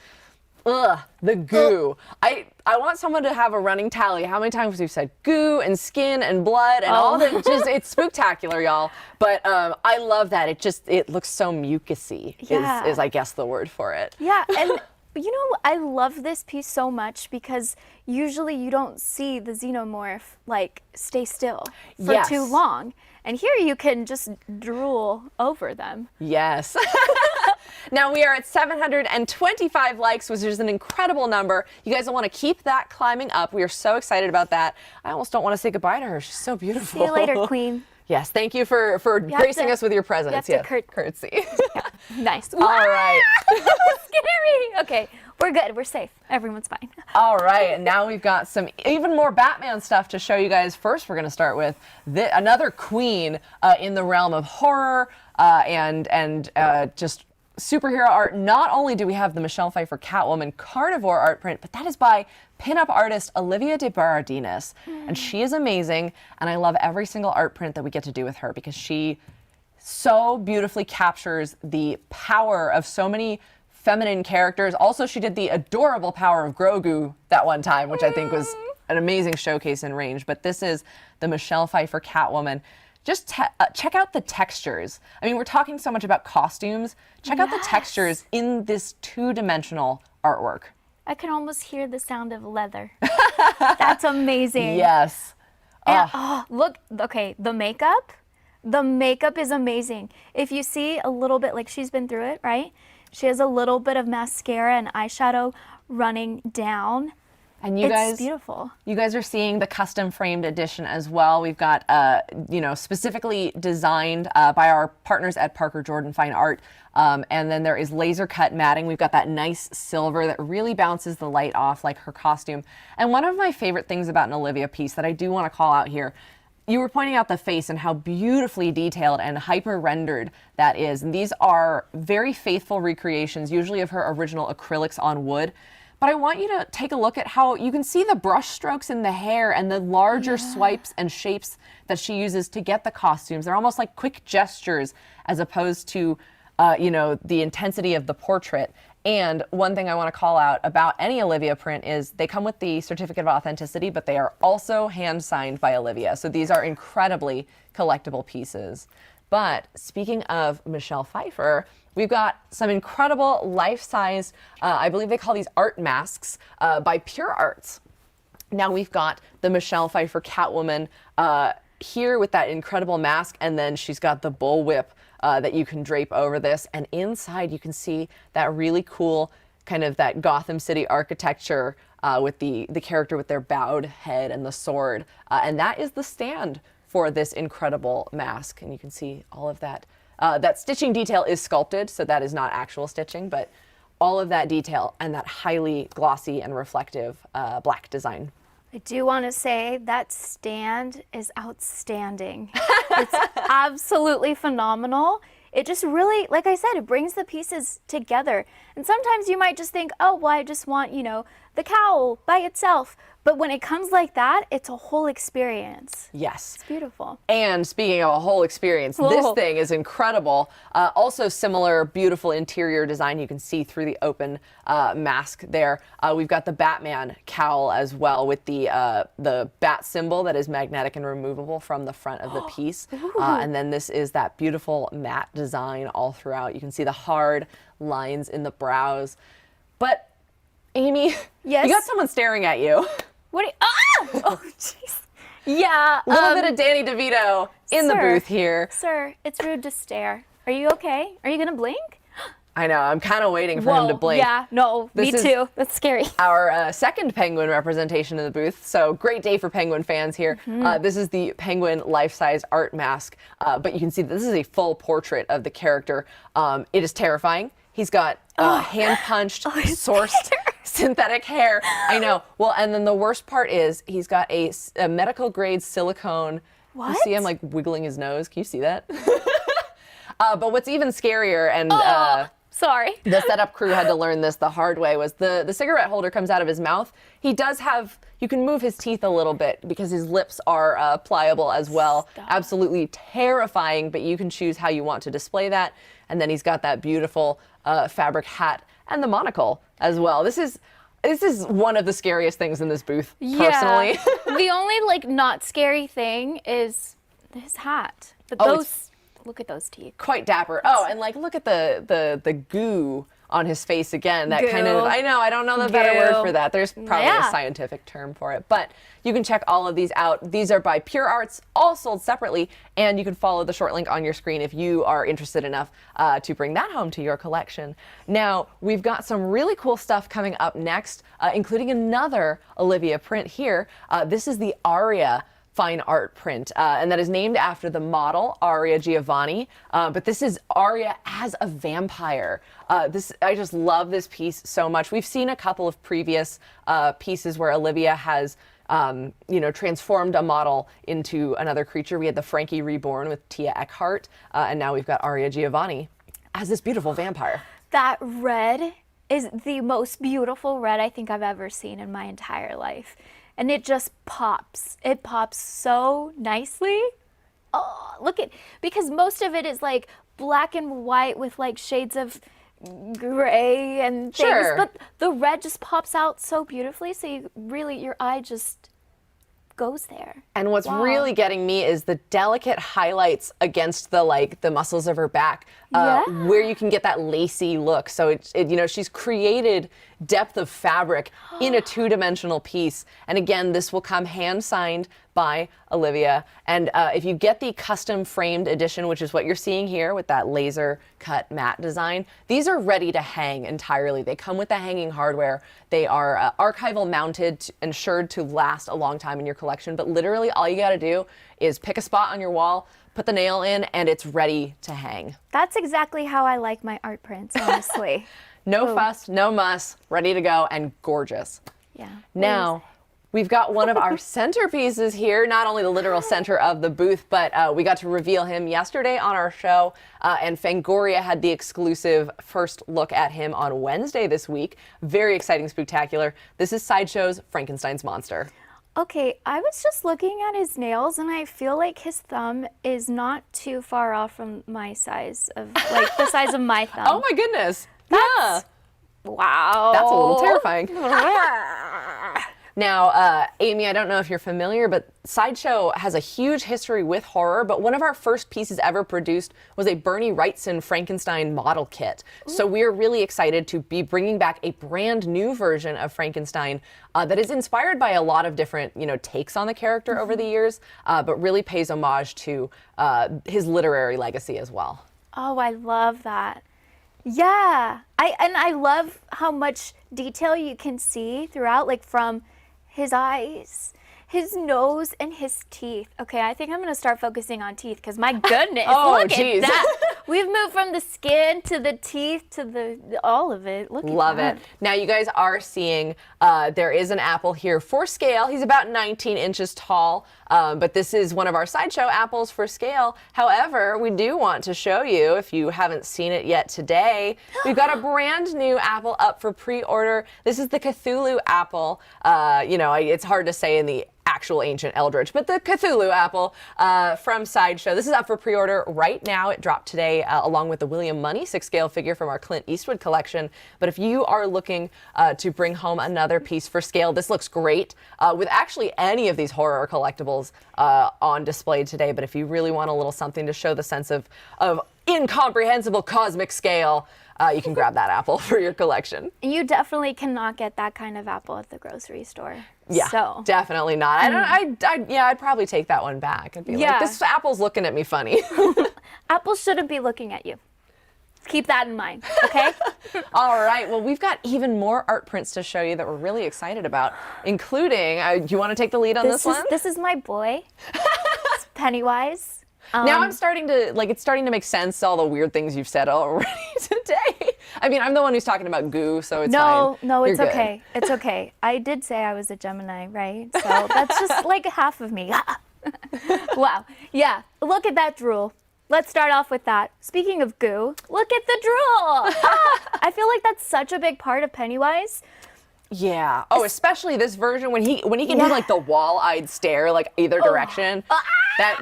the goo. I want someone to have a running tally. How many times we've said goo and skin and blood and all the, it's spooktacular, y'all. But I love that. It looks so mucusy, Yeah. is I guess the word for it. Yeah, and you know, I love this piece so much because usually you don't see the xenomorph like stay still for Yes. too long. And here you can just drool over them. Yes. Now we are at 725 likes, which is an incredible number. You guys will want to keep that climbing up. We are so excited about that. I almost don't want to say goodbye to her. She's so beautiful. See you later, queen. Yes, thank you for gracing us with your presence. You have to curtsy. Nice. All right. Scary. Okay, we're good. We're safe. Everyone's fine. All right, and now we've got some even more Batman stuff to show you guys. First, we're going to start with another queen in the realm of horror and just superhero art. Not only do we have the Michelle Pfeiffer Catwoman Carnivore art print, but that is by pinup artist Olivia de Baradinas, and she is amazing. And I love every single art print that we get to do with her, because she so beautifully captures the power of so many feminine characters. Also, she did the adorable power of Grogu that one time, which I think was an amazing showcase in range. But this is the Michelle Pfeiffer Catwoman. Just check out the textures. I mean, we're talking so much about costumes. Check out the textures in this 2-dimensional artwork. I can almost hear the sound of leather. That's amazing. Yes. And, look, okay, the makeup is amazing. If you see a little bit, like she's been through it, right? She has a little bit of mascara and eyeshadow running down. And It's beautiful. You guys are seeing the custom framed edition as well. We've got, specifically designed by our partners at Parker Jordan Fine Art. And then there is laser cut matting. We've got that nice silver that really bounces the light off like her costume. And one of my favorite things about an Olivia piece that I do want to call out here, you were pointing out the face and how beautifully detailed and hyper-rendered that is. And these are very faithful recreations, usually of her original acrylics on wood. But I want you to take a look at how you can see the brush strokes in the hair and the larger swipes and shapes that she uses to get the costumes. They're almost like quick gestures as opposed to, the intensity of the portrait. And one thing I want to call out about any Olivia print is they come with the certificate of authenticity, but they are also hand signed by Olivia. So these are incredibly collectible pieces. But speaking of Michelle Pfeiffer, we've got some incredible life-size, I believe they call these art masks, by Pure Arts. Now we've got the Michelle Pfeiffer Catwoman here with that incredible mask, and then she's got the bullwhip that you can drape over this. And inside you can see that really cool kind of that Gotham City architecture with the character with their bowed head and the sword. And that is the stand for this incredible mask. And you can see all of that. That stitching detail is sculpted, so that is not actual stitching, but all of that detail and that highly glossy and reflective black design. I do want to say that stand is outstanding. It's absolutely phenomenal. It just really, like I said, it brings the pieces together. And sometimes you might just think, oh, well, I just want, you know, the cowl by itself. But when it comes like that, it's a whole experience. Yes. It's beautiful. And speaking of a whole experience, this thing is incredible. Also similar, beautiful interior design. You can see through the open mask there. We've got the Batman cowl as well with the bat symbol that is magnetic and removable from the front of the piece. And then this is that beautiful matte design all throughout. You can see the hard lines in the brows. But Amy, yes? You got someone staring at you. What? Oh, jeez. Yeah. A little bit of Danny DeVito in the booth here. Sir, it's rude to stare. Are you okay? Are you gonna blink? I know. I'm kind of waiting for him to blink. Yeah. No. Me too. That's scary. Our second Penguin representation in the booth. So great day for Penguin fans here. This is the Penguin life-size art mask, but you can see this is a full portrait of the character. It is terrifying. He's got hand-punched, sourced synthetic hair. I know. Well, and then the worst part is he's got a medical-grade silicone. What? You see him like wiggling his nose. Can you see that? But what's even scarier, and sorry, the setup crew had to learn this the hard way, was the cigarette holder comes out of his mouth. He does have, you can move his teeth a little bit because his lips are pliable as well. Stop. Absolutely terrifying, but you can choose how you want to display that. And then he's got that beautiful fabric hat and the monocle as well. This is one of the scariest things in this booth, personally. The only like not scary thing is his hat. But look at those teeth. Quite dapper. Oh, and like look at the goo on his face again. That kind of, I know, I don't know the better word for that. There's probably a scientific term for it. But you can check all of these out. These are by Pure Arts, all sold separately, and you can follow the short link on your screen if you are interested enough to bring that home to your collection. Now, we've got some really cool stuff coming up next, including another Olivia print here. This is the Aria Fine Art Print, and that is named after the model Aria Giovanni, but this is Aria as a vampire. I just love this piece so much. We've seen a couple of previous pieces where Olivia has transformed a model into another creature. We had the Frankie Reborn with Tia Eckhart, and now we've got Aria Giovanni as this beautiful vampire. That red is the most beautiful red I think I've ever seen in my entire life. And it just pops. It pops so nicely. Oh, because most of it is like black and white with like shades of gray and things. Sure. But the red just pops out so beautifully. So your eye just goes there. And what's really getting me is the delicate highlights against the muscles of her back, where you can get that lacy look. So she's created depth of fabric in a two-dimensional piece. And again, this will come hand-signed by Olivia. And if you get the custom framed edition, which is what you're seeing here with that laser cut matte design, these are ready to hang entirely. They come with the hanging hardware. They are archival mounted, ensured to last a long time in your collection. But literally all you gotta do is pick a spot on your wall, put the nail in, and it's ready to hang. That's exactly how I like my art prints, honestly. No fuss, no muss, ready to go, and gorgeous. Yeah. Now, we've got one of our centerpieces here, not only the literal center of the booth, but we got to reveal him yesterday on our show, and Fangoria had the exclusive first look at him on Wednesday this week. Very exciting Spooktacular. This is Sideshow's Frankenstein's Monster. Okay, I was just looking at his nails, and I feel like his thumb is not too far off from my size of, like, the size of my thumb. Oh my goodness. Yeah. Wow. That's a little terrifying. Now, Amy, I don't know if you're familiar, but Sideshow has a huge history with horror, but one of our first pieces ever produced was a Bernie Wrightson Frankenstein model kit. Ooh. So we're really excited to be bringing back a brand new version of Frankenstein that is inspired by a lot of different, takes on the character over the years, but really pays homage to his literary legacy as well. Oh, I love that. Yeah. I love how much detail you can see throughout, like from his eyes, his nose and his teeth. Okay, I think I'm gonna start focusing on teeth because my goodness, Oh, look geez. at that. We've moved from the skin to the teeth to all of it. Look Love at that. it. Now you guys are seeing there is an apple here for scale. He's about 19 inches tall, but this is one of our Sideshow apples for scale. However, we do want to show you, if you haven't seen it yet today, we've got a brand new apple up for pre-order. This is the Cthulhu apple. It's hard to say in the actual ancient eldritch, but the Cthulhu apple from Sideshow. This is up for pre-order right now. It dropped today along with the William Money 6-scale figure from our Clint Eastwood collection. But if you are looking to bring home another piece for scale, this looks great with actually any of these horror collectibles on display today. But if you really want a little something to show the sense of incomprehensible cosmic scale, you can grab that apple for your collection. You definitely cannot get that kind of apple at the grocery store. Yeah, so. definitely not. I'd probably take that one back. I'd be like, this apple's looking at me funny. Apples shouldn't be looking at you. Keep that in mind, okay? All right, well, we've got even more art prints to show you that we're really excited about, including, do you want to take the lead on this one? This is my boy. It's Pennywise. Now I'm starting to, it's starting to make sense, all the weird things you've said already today. I mean, I'm the one who's talking about goo, so it's fine. No, it's You're okay. It's okay. I did say I was a Gemini, right? So that's just like half of me. Wow. Yeah, look at that drool. Let's start off with that. Speaking of goo, look at the drool. I feel like that's such a big part of Pennywise. Yeah. Oh, especially this version when he can do like the wall-eyed stare, like either direction.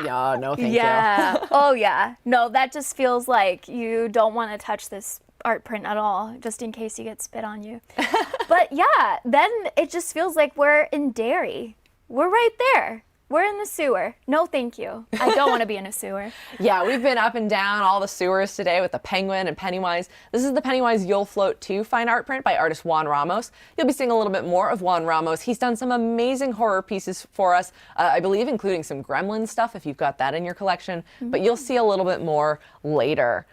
No, thank you. Oh yeah. No, that just feels like you don't want to touch this art print at all, just in case you get spit on you. But yeah, then it just feels like we're in Derry. We're right there. We're in the sewer. No, thank you. I don't want to be in a sewer. Yeah, we've been up and down all the sewers today with the Penguin and Pennywise. This is the Pennywise You'll Float 2 fine art print by artist Juan Ramos. You'll be seeing a little bit more of Juan Ramos. He's done some amazing horror pieces for us, I believe including some Gremlin stuff if you've got that in your collection, but you'll see a little bit more later.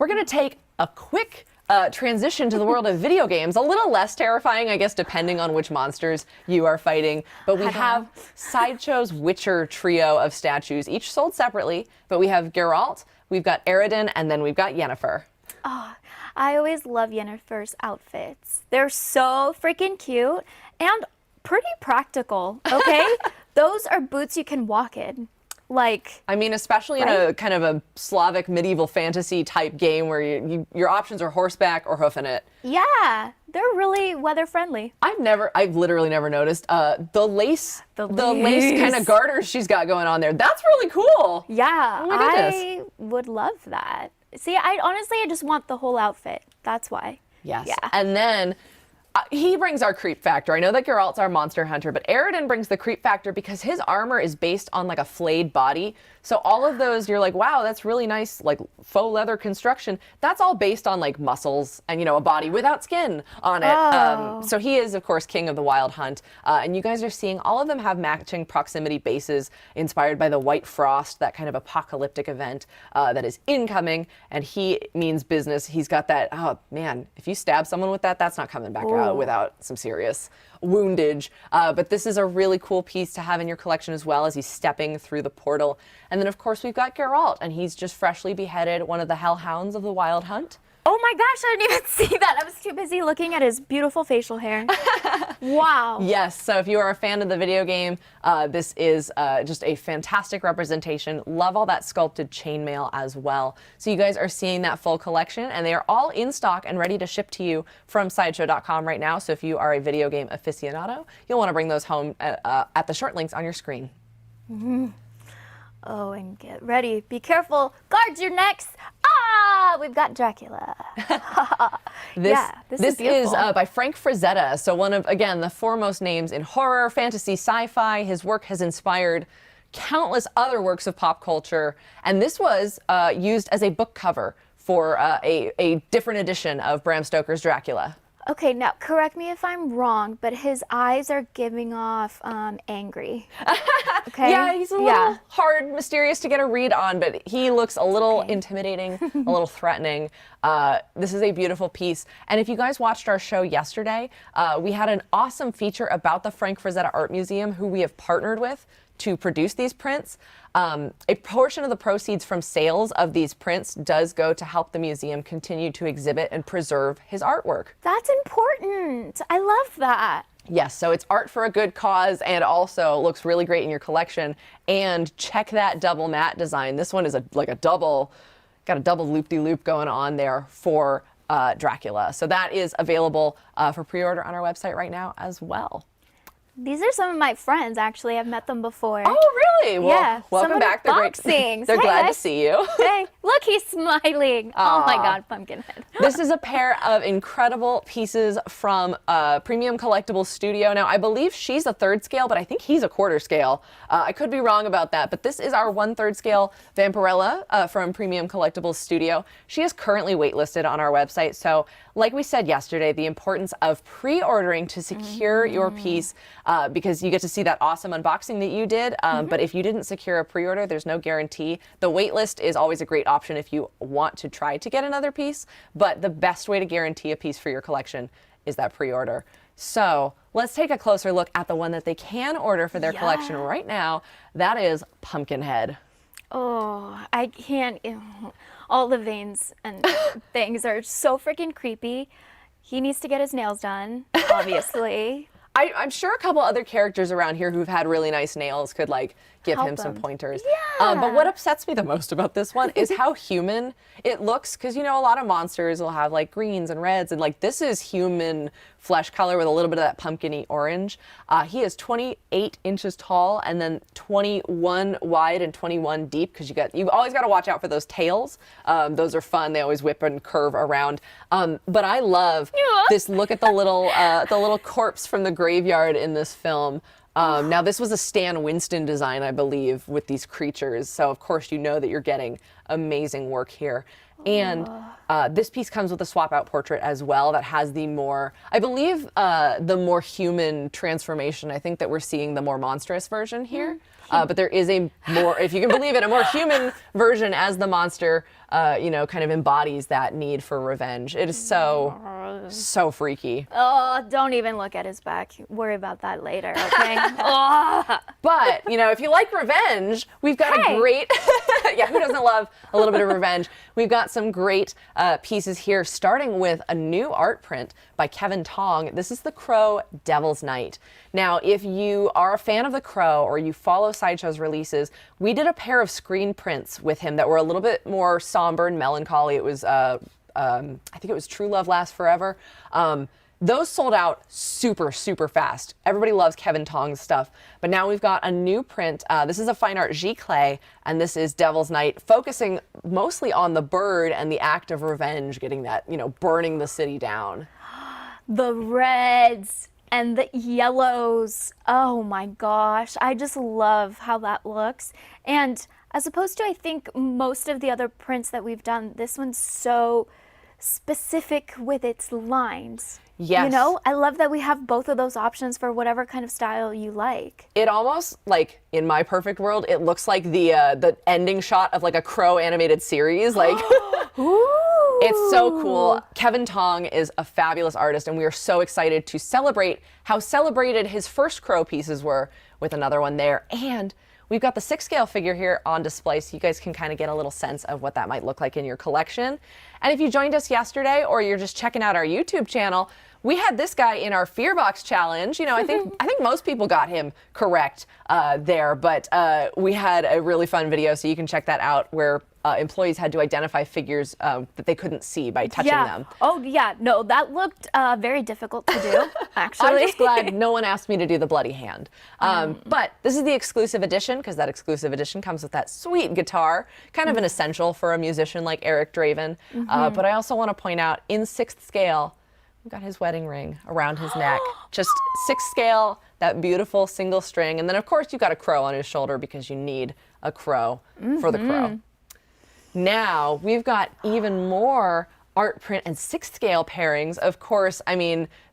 We're going to take a quick transition to the world of video games. A little less terrifying, I guess, depending on which monsters you are fighting. But we have Sideshow's Witcher trio of statues, each sold separately. But we have Geralt, we've got Aridin, and then we've got Yennefer. Oh, I always love Yennefer's outfits. They're so freaking cute and pretty practical, okay? Those are boots you can walk in. I mean, especially in a kind of a Slavic medieval fantasy type game where your options are horseback or hoofing it. Yeah, they're really weather friendly. I've literally never noticed the lace kind of garters she's got going on there. That's really cool. Yeah, oh my goodness. I would love that. See, I just want the whole outfit. That's why. Yes. Yeah. And then he brings our creep factor. I know that Geralt's our monster hunter, but Aridin brings the creep factor because his armor is based on like a flayed body. So all of those, you're like, wow, that's really nice, like faux leather construction. That's all based on like muscles and, a body without skin on it. Oh. So he is, of course, king of the wild hunt. And you guys are seeing all of them have matching proximity bases inspired by the White Frost, that kind of apocalyptic event that is incoming. And he means business. He's got that, oh man, if you stab someone with that, that's not coming back out without some serious woundage. But this is a really cool piece to have in your collection as well as he's stepping through the portal. And then, of course, we've got Geralt, and he's just freshly beheaded one of the hellhounds of the Wild Hunt. Oh my gosh, I didn't even see that. I was too busy looking at his beautiful facial hair. Wow. Yes, so if you are a fan of the video game, this is just a fantastic representation. Love all that sculpted chainmail as well. So you guys are seeing that full collection, and they are all in stock and ready to ship to you from Sideshow.com right now. So if you are a video game aficionado, you'll want to bring those home at the short links on your screen. Mm-hmm. Oh, and get ready. Be careful. Guard your necks. We've got Dracula. This is by Frank Frazetta. So one of, again, the foremost names in horror, fantasy, sci-fi. His work has inspired countless other works of pop culture. And this was used as a book cover for a different edition of Bram Stoker's Dracula. Okay, now correct me if I'm wrong, but his eyes are giving off angry. Okay. Yeah, he's a little hard, mysterious to get a read on, but he looks a little intimidating, a little threatening. This is a beautiful piece. And if you guys watched our show yesterday, we had an awesome feature about the Frank Frazetta Art Museum, who we have partnered with to produce these prints. A portion of the proceeds from sales of these prints does go to help the museum continue to exhibit and preserve his artwork. That's important. I love that. Yes, so it's art for a good cause and also looks really great in your collection. And check that double matte design. This one is got a double loop-de-loop going on there for Dracula. So that is available for pre-order on our website right now as well. These are some of my friends, actually. I've met them before. Oh, really? Well, yeah. welcome back. They're great. They're glad to see you. Hey, look, he's smiling. Oh my God, Pumpkinhead. This is a pair of incredible pieces from Premium Collectibles Studio. Now, I believe she's a 3rd scale, but I think he's a 1/4 scale. I could be wrong about that, but this is our 1/3 scale Vampirella from Premium Collectibles Studio. She is currently waitlisted on our website. So, like we said yesterday, the importance of pre-ordering to secure your piece, because you get to see that awesome unboxing that you did. But if you didn't secure a pre-order, there's no guarantee. The waitlist is always a great option if you want to try to get another piece. But the best way to guarantee a piece for your collection is that pre-order. So let's take a closer look at the one that they can order for their collection right now. That is Pumpkinhead. Oh, I can't. All the veins and things are so freaking creepy. He needs to get his nails done, obviously. I'm sure a couple other characters around here who've had really nice nails could give Help him some him. pointers. Yeah. But what upsets me the most about this one is how human it looks, because a lot of monsters will have greens and reds, and this is human flesh color with a little bit of that pumpkin-y orange. He is 28 inches tall and then 21 wide and 21 deep, because you've always got to watch out for those tails. Those are fun. They always whip and curve around. But I love this look at the little corpse from the graveyard in this film. Now, this was a Stan Winston design, I believe, with these creatures. So, of course, that you're getting amazing work here. And this piece comes with a swap-out portrait as well that has the more, I believe, the more human transformation. I think that we're seeing the more monstrous version here. But there is a more, if you can believe it, a more human version as the monster, kind of embodies that need for revenge. It is so freaky. Oh, don't even look at his back. Worry about that later, okay? But, if you like revenge, we've got a great, who doesn't love a little bit of revenge? We've got some great pieces here, starting with a new art print by Kevin Tong. This is The Crow Devil's Night. Now, if you are a fan of The Crow or you follow Sideshow's releases, we did a pair of screen prints with him that were a little bit more somber and melancholy. It was, I think it was True Love Lasts Forever. Those sold out super, super fast. Everybody loves Kevin Tong's stuff. But now we've got a new print. This is a fine art Giclée, and this is Devil's Night, focusing mostly on the bird and the act of revenge, getting that, burning the city down. The reds and the yellows. Oh my gosh. I just love how that looks. And as opposed to, I think, most of the other prints that we've done, this one's so specific with its lines. Yes. I love that we have both of those options for whatever kind of style you like. It almost, in my perfect world, it looks like the ending shot of a Crow animated series. Ooh. It's so cool. Kevin Tong is a fabulous artist, and we are so excited to celebrate how celebrated his first Crow pieces were with another one there. And we've got the 6-scale figure here on display, so you guys can kind of get a little sense of what that might look like in your collection. And if you joined us yesterday, or you're just checking out our YouTube channel, we had this guy in our Fear Box challenge. I think most people got him correct there, but we had a really fun video, so you can check that out, where employees had to identify figures that they couldn't see by touching them. Oh, yeah. No, that looked very difficult to do, actually. I'm just glad no one asked me to do the bloody hand. But this is the exclusive edition, because that exclusive edition comes with that sweet guitar, kind of an essential for a musician like Eric Draven. But I also want to point out, in 6th scale, we've got his wedding ring around his neck. Just 6th scale, that beautiful single string. And then, of course, you've got a crow on his shoulder, because you need a crow for the crow. Now, we've got even more art print and 6th scale pairings. Of course,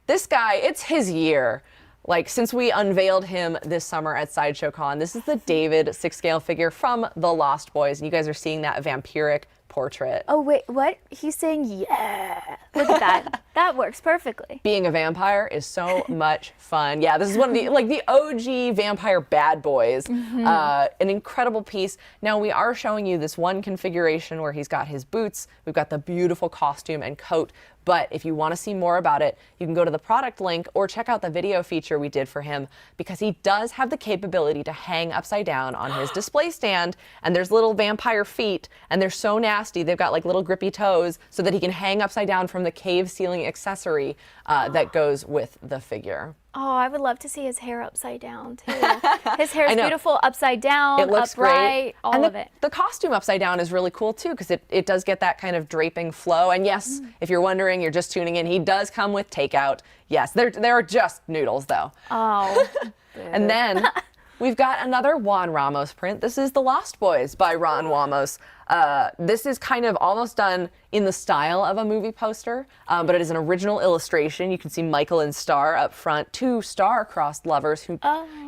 this guy, it's his year. Like, since we unveiled him this summer at Sideshow Con, this is the David 6-scale figure from The Lost Boys. And you guys are seeing that vampiric portrait. Oh, wait, what? He's saying, yeah. Look at that. That works perfectly. Being a vampire is so much fun. Yeah, this is one of the, like, the OG vampire bad boys. An incredible piece. Now, we are showing you this one configuration where he's got his boots. We've got the beautiful costume and coat. But if you want to see more about it, you can go to the product link or check out the video feature we did for him, because he does have the capability to hang upside down on his display stand. And there's little vampire feet, and they're so nasty. They've got like little grippy toes so that he can hang upside down from the cave ceiling accessory that goes with the figure. Oh, I would love to see his hair upside down, too. His hair is I know. beautiful, upside down, It looks upright, great. all and of it. The costume upside down is really cool, too, because it does get that kind of draping flow. And yes, if you're wondering, you're just tuning in, he does come with takeout. Yes, they're just noodles, though. Oh. And then we've got another Juan Ramos print. This is The Lost Boys by Ron Ramos. This is kind of almost done in the style of a movie poster, but it is an original illustration. You can see Michael and Star up front, two star-crossed lovers who,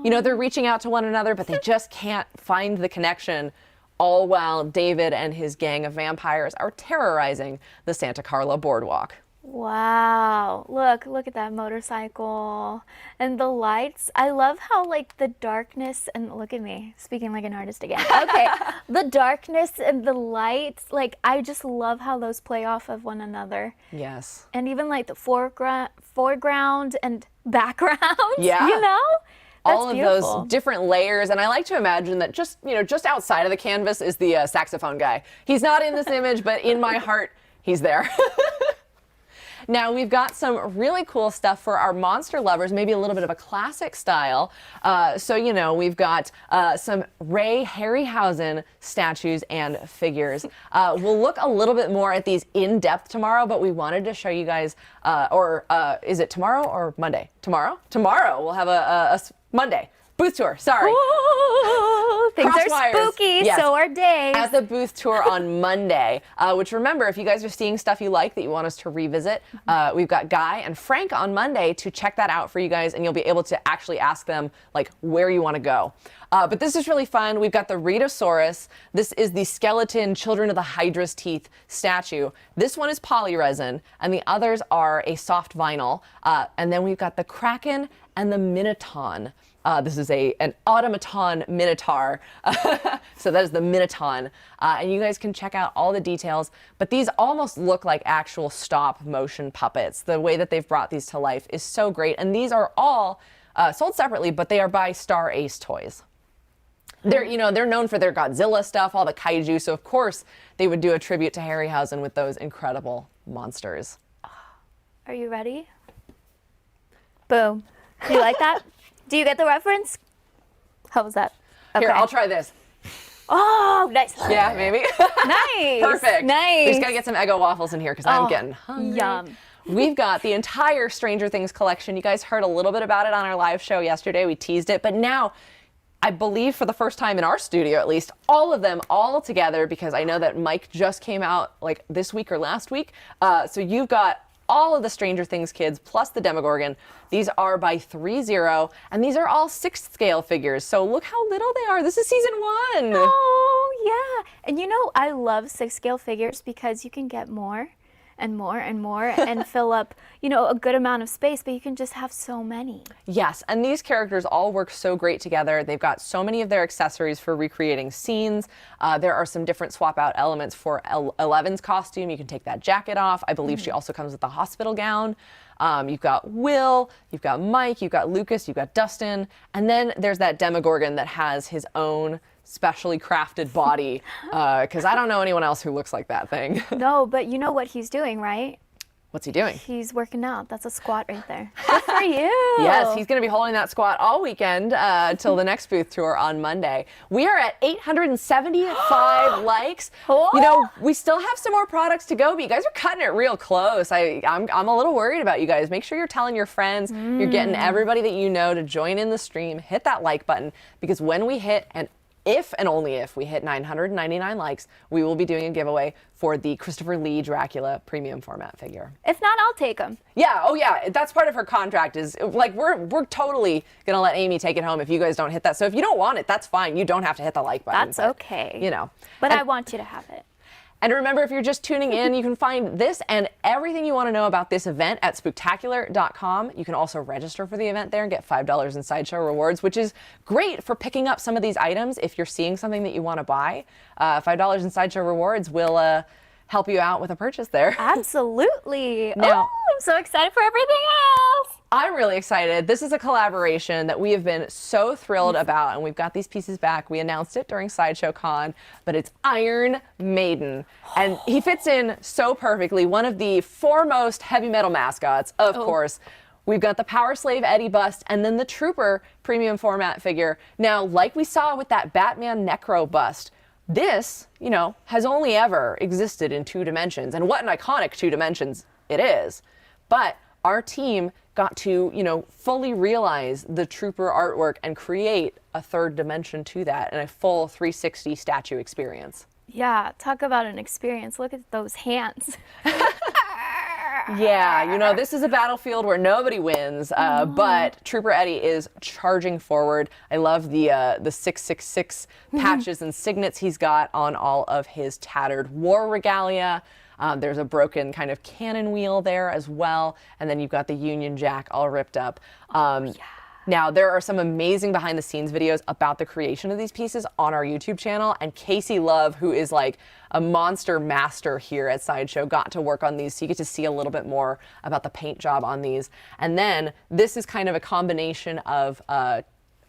you know, they're reaching out to one another, but they just can't find the connection, all while David and his gang of vampires are terrorizing the Santa Carla boardwalk. Wow. Look at that motorcycle. And the lights. I love how, like, the darkness, and look at me, speaking like an artist again. Okay. The darkness and the lights, like, I just love how those play off of one another. Yes. And even, like, the foreground and background. Yeah. You know? That's all of beautiful. those different layers, and I like to imagine that just outside of the canvas is the saxophone guy. He's not in this image, but in my heart, he's there. Now, we've got some really cool stuff for our monster lovers, maybe a little bit of a classic style. So, you know, we've got some Ray Harryhausen statues and figures. We'll look a little bit more at these in depth tomorrow, but we wanted to show you guys, is it tomorrow or Monday? Tomorrow? Tomorrow we'll have a Monday. Booth tour, sorry. Ooh, things are Crosswires. spooky, Yes. so are days. At the booth tour on Monday, which, remember, if you guys are seeing stuff you like that you want us to revisit, we've got Guy and Frank on Monday to check that out for you guys, and you'll be able to actually ask them, like, where you want to go. But this is really fun. We've got the Rhedosaurus. This is the skeleton Children of the Hydra's Teeth statue. This one is polyresin, and the others are a soft vinyl. And then we've got the Kraken and the Minotaur. This is an automaton minotaur. So that is the Minotaur. And you guys can check out all the details. But these almost look like actual stop motion puppets. The way that they've brought these to life is so great. And these are all sold separately, but they are by Star Ace Toys. They're known for their Godzilla stuff, all the kaiju. So of course they would do a tribute to Harryhausen with those incredible monsters. Are you ready? Boom. Do you like that? Do you get the reference? How was that? Okay. Here, I'll try this. Oh, nice. Yeah, maybe. Nice. Perfect. Nice. We just gotta get some Eggo waffles in here because I'm getting hungry. Yum. We've got the entire Stranger Things collection. You guys heard a little bit about it on our live show yesterday. We teased it, but now, I believe for the first time in our studio at least, all of them all together, because I know that Mike just came out like this week or last week. So you've got all of the Stranger Things kids plus the Demogorgon. These are by 3-0, and these are all 6th scale figures. So look how little they are. This is season 1. Oh, yeah. And you know, I love 6th scale figures because you can get more and more and more and fill up, a good amount of space, but you can just have so many. Yes, and these characters all work so great together. They've got so many of their accessories for recreating scenes. There are some different swap out elements for Eleven's costume. You can take that jacket off. I believe she also comes with the hospital gown. You've got Will, you've got Mike, you've got Lucas, you've got Dustin, and then there's that Demogorgon that has his own specially crafted body, because I don't know anyone else who looks like that thing. No, but you know what he's doing, right? What's he doing? He's working out. That's a squat right there. Good for you. Yes, he's going to be holding that squat all weekend till the next booth tour on Monday. We are at 875 likes. We still have some more products to go, but you guys are cutting it real close. I'm a little worried about you guys. Make sure you're telling your friends, you're getting everybody that you know to join in the stream. Hit that like button, because when we hit an if and only if we hit 999 likes, we will be doing a giveaway for the Christopher Lee Dracula premium format figure. If not, I'll take them. Yeah, oh yeah, that's part of her contract is like we're totally gonna let Amy take it home if you guys don't hit that. So if you don't want it, that's fine. You don't have to hit the like button. That's okay. You know. But I want you to have it. And remember, if you're just tuning in, you can find this and everything you want to know about this event at Spooktacular.com. You can also register for the event there and get $5 in Sideshow rewards, which is great for picking up some of these items if you're seeing something that you want to buy. $5 in Sideshow rewards will help you out with a purchase there. Absolutely. Now, I'm so excited for everything else. I'm really excited. This is a collaboration that we have been so thrilled about, and we've got these pieces back. We announced it during Sideshow Con, but it's Iron Maiden, and he fits in so perfectly. One of the foremost heavy metal mascots, of course. We've got the Power Slave Eddie bust, and then the Trooper premium format figure. Now, like we saw with that Batman Necro bust, this, you know, has only ever existed in 2 dimensions, and what an iconic 2 dimensions it is. But our team got to, you know, fully realize the Trooper artwork and create a 3rd dimension to that and a full 360 statue experience. Yeah, talk about an experience. Look at those hands. Yeah, you know, this is a battlefield where nobody wins, but Trooper Eddie is charging forward. I love the 666 patches and signets he's got on all of his tattered war regalia. There's a broken kind of cannon wheel there as well, and then you've got the Union Jack all ripped up. Now, there are some amazing behind-the-scenes videos about the creation of these pieces on our YouTube channel, and Casey Love, who is like a monster master here at Sideshow, got to work on these, so you get to see a little bit more about the paint job on these. And then this is kind of a combination of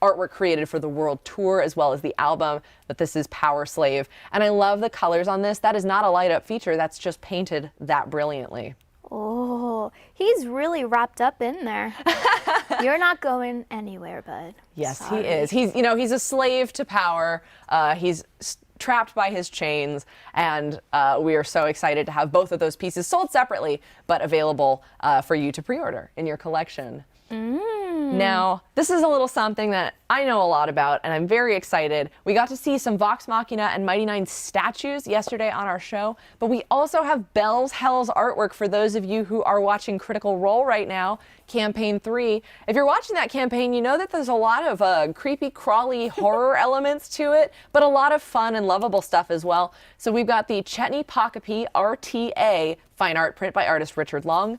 artwork created for the world tour as well as the album, but this is Power Slave. And I love the colors on this. That is not a light up feature, that's just painted that brilliantly. Oh, he's really wrapped up in there. You're not going anywhere, bud. Yes, Sorry. he is. He's, you know, he's a slave to power. He's trapped by his chains, and we are so excited to have both of those pieces sold separately, but available for you to pre-order in your collection. Now, this is a little something that I know a lot about, and I'm very excited. We got to see some Vox Machina and Mighty Nein statues yesterday on our show, but we also have Bell's Hell's artwork for those of you who are watching Critical Role right now, Campaign 3. If you're watching that campaign, you know that there's a lot of creepy, crawly horror elements to it, but a lot of fun and lovable stuff as well. So we've got the Chetney Pokapee RTA fine art print by artist Richard Long,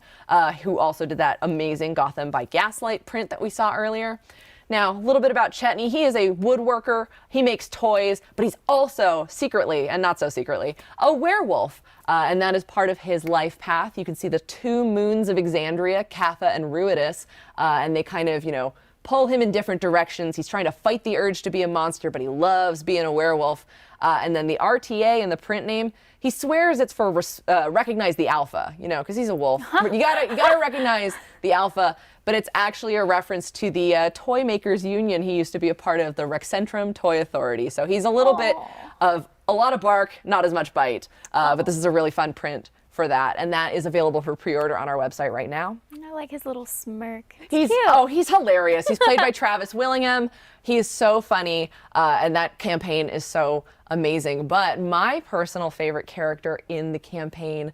who also did that amazing Gotham by Gaslight print that we saw earlier. Now, a little bit about Chetney. He is a woodworker. He makes toys, but he's also secretly, and not so secretly, a werewolf. And that is part of his life path. You can see the 2 moons of Exandria, Catha and Ruidus, and they kind of, you know, pull him in different directions. He's trying to fight the urge to be a monster, but he loves being a werewolf. And then the RTA and the print name, he swears it's for recognize the alpha, you know, because he's a wolf. But you gotta recognize the alpha. But it's actually a reference to the Toy Makers Union he used to be a part of, the Rexcentrum Toy Authority. So he's a little bit of a lot of bark, not as much bite. But this is a really fun print for that, and that is available for pre-order on our website right now. I like his little smirk. He's cute. Oh, he's hilarious. He's played by Travis Willingham. He is so funny, and that campaign is so amazing. But my personal favorite character in the campaign,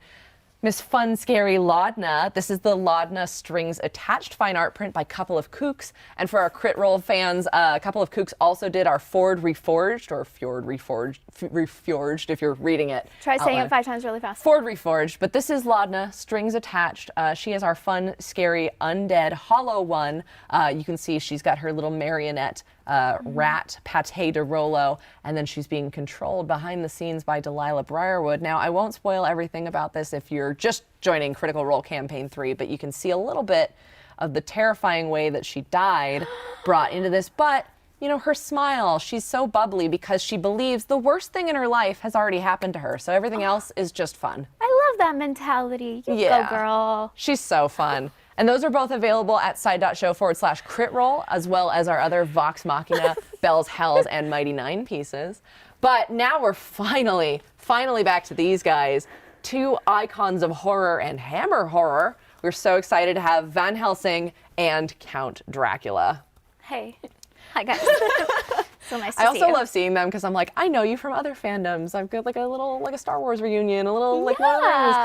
Miss Fun Scary Laudna. This is the Laudna Strings Attached fine art print by Couple of Kooks. And for our Crit Roll fans, Couple of Kooks also did our Ford Reforged, or Fjord Reforged if you're reading it. Try saying it 5 times really fast. Ford Reforged, but this is Laudna, Strings Attached. She is our fun, scary, undead, hollow one. You can see she's got her little marionette rat, Pate de Rolo, and then she's being controlled behind the scenes by Delilah Briarwood. Now, I won't spoil everything about this if you're just joining Critical Role Campaign 3, but you can see a little bit of the terrifying way that she died brought into this. But, you know, her smile, she's so bubbly because she believes the worst thing in her life has already happened to her, so everything else is just fun. I love that mentality. You go, girl. She's so fun. And those are both available at side.show/critroll, as well as our other Vox Machina, Bell's, Hells, and Mighty Nein pieces. But now we're finally back to these guys. 2 icons of horror and hammer horror. We're so excited to have Van Helsing and Count Dracula. Hey. Hi, guys. So nice to I see also you. love seeing them because I'm like, I know you from other fandoms. I've got like a Star Wars reunion, a little like Lord of the Rings.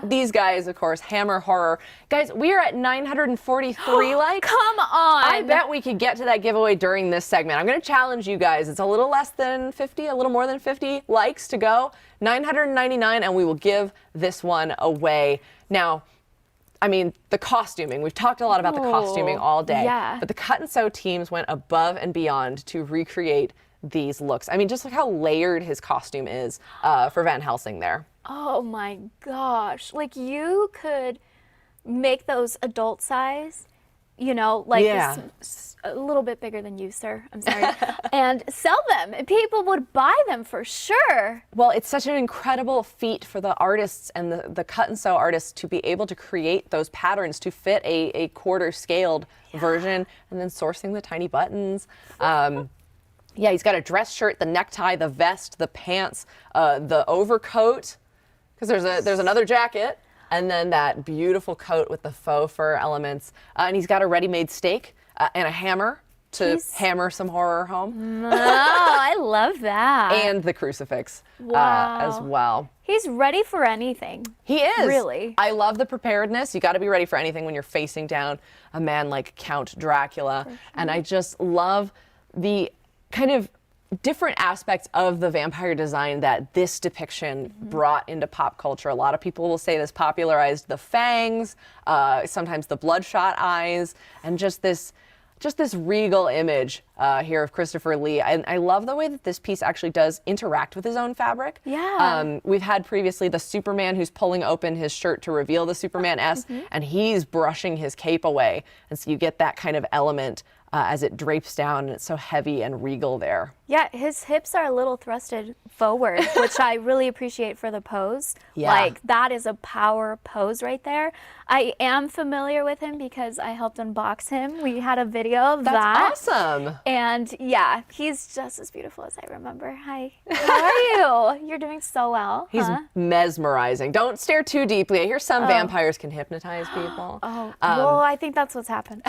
But these guys, of course, Hammer Horror. Guys, we are at 943 likes. Come on. I bet we could get to that giveaway during this segment. I'm going to challenge you guys. It's a little less than 50, a little more than 50 likes to go. 999, and we will give this one away. Now, I mean, the costuming. We've talked a lot about the costuming all day. Yeah. But the cut and sew teams went above and beyond to recreate these looks. I mean, just look how layered his costume is for Van Helsing there. Oh my gosh. Like you could make those adult size, you know, like a little bit bigger than you, sir. I'm sorry. And sell them. People would buy them for sure. Well, it's such an incredible feat for the artists and the cut and sew artists to be able to create those patterns to fit a quarter scaled version and then sourcing the tiny buttons. Yeah, he's got a dress shirt, the necktie, the vest, the pants, the overcoat, because there's another jacket, and then that beautiful coat with the faux fur elements. And he's got a ready-made stake and a hammer to hammer some horror home. Oh, I love that. And the crucifix as well. He's ready for anything. He is. Really. I love the preparedness. You got to be ready for anything when you're facing down a man like Count Dracula. And I just love the kind of different aspects of the vampire design that this depiction brought into pop culture. A lot of people will say this popularized the fangs, sometimes the bloodshot eyes, and just this regal image here of Christopher Lee. And I love the way that this piece actually does interact with his own fabric. Yeah. We've had previously the Superman who's pulling open his shirt to reveal the Superman S, and he's brushing his cape away. And so you get that kind of element as it drapes down, and it's so heavy and regal there. Yeah, his hips are a little thrusted forward, which I really appreciate for the pose. Yeah. Like, that is a power pose right there. I am familiar with him because I helped unbox him. We had a video of that. That's awesome. And yeah, he's just as beautiful as I remember. Hi, how are you? You're doing so well. He's mesmerizing. Don't stare too deeply. I hear some vampires can hypnotize people. Well, I think that's what's happened.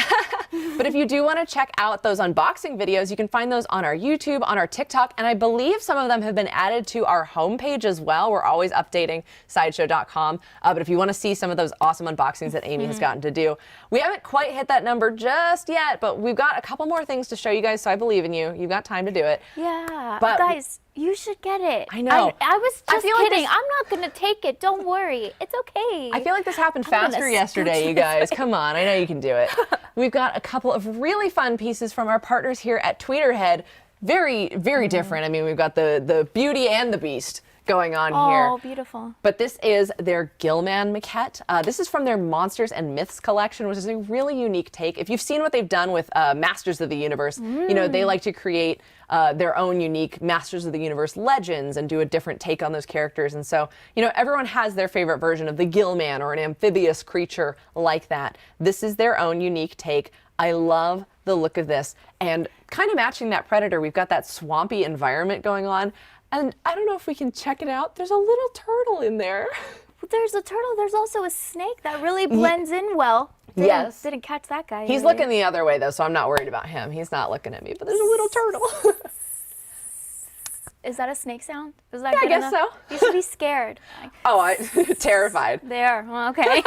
But if you do want to check out those unboxing videos, you can find those on our YouTube, on our TikTok, and I believe some of them have been added to our homepage as well. We're always updating Sideshow.com. But if you want to see some of those awesome unboxings that Amy has gotten to do, we haven't quite hit that number just yet, but we've got a couple more things to show you guys, so I believe in you. You've got time to do it. Yeah, But guys, you should get it. I know. I was I just feel like kidding. this- I'm not going to take it. Don't worry. It's okay. I feel like this happened gonna faster yesterday, you guys. Come on, I know you can do it. We've got a couple of really fun pieces from our partners here at Tweeterhead. Very, very different. I mean, we've got the Beauty and the Beast going on here. Oh, beautiful. But this is their Gillman maquette. This is from their Monsters and Myths collection, which is a really unique take. If you've seen what they've done with Masters of the Universe, you know, they like to create their own unique Masters of the Universe legends and do a different take on those characters. And so, you know, everyone has their favorite version of the Gillman or an amphibious creature like that. This is their own unique take. I love the look of this. And kind of matching that Predator, we've got that swampy environment going on. And I don't know if we can check it out. There's a little turtle in there. There's a turtle. There's also a snake that really blends in well. Didn't catch that guy. He's looking the other way, though, so I'm not worried about him. He's not looking at me, but there's a little turtle. Is that a snake sound? Is that Yeah, I good guess enough? so. You should be scared. Terrified. There. Well, okay.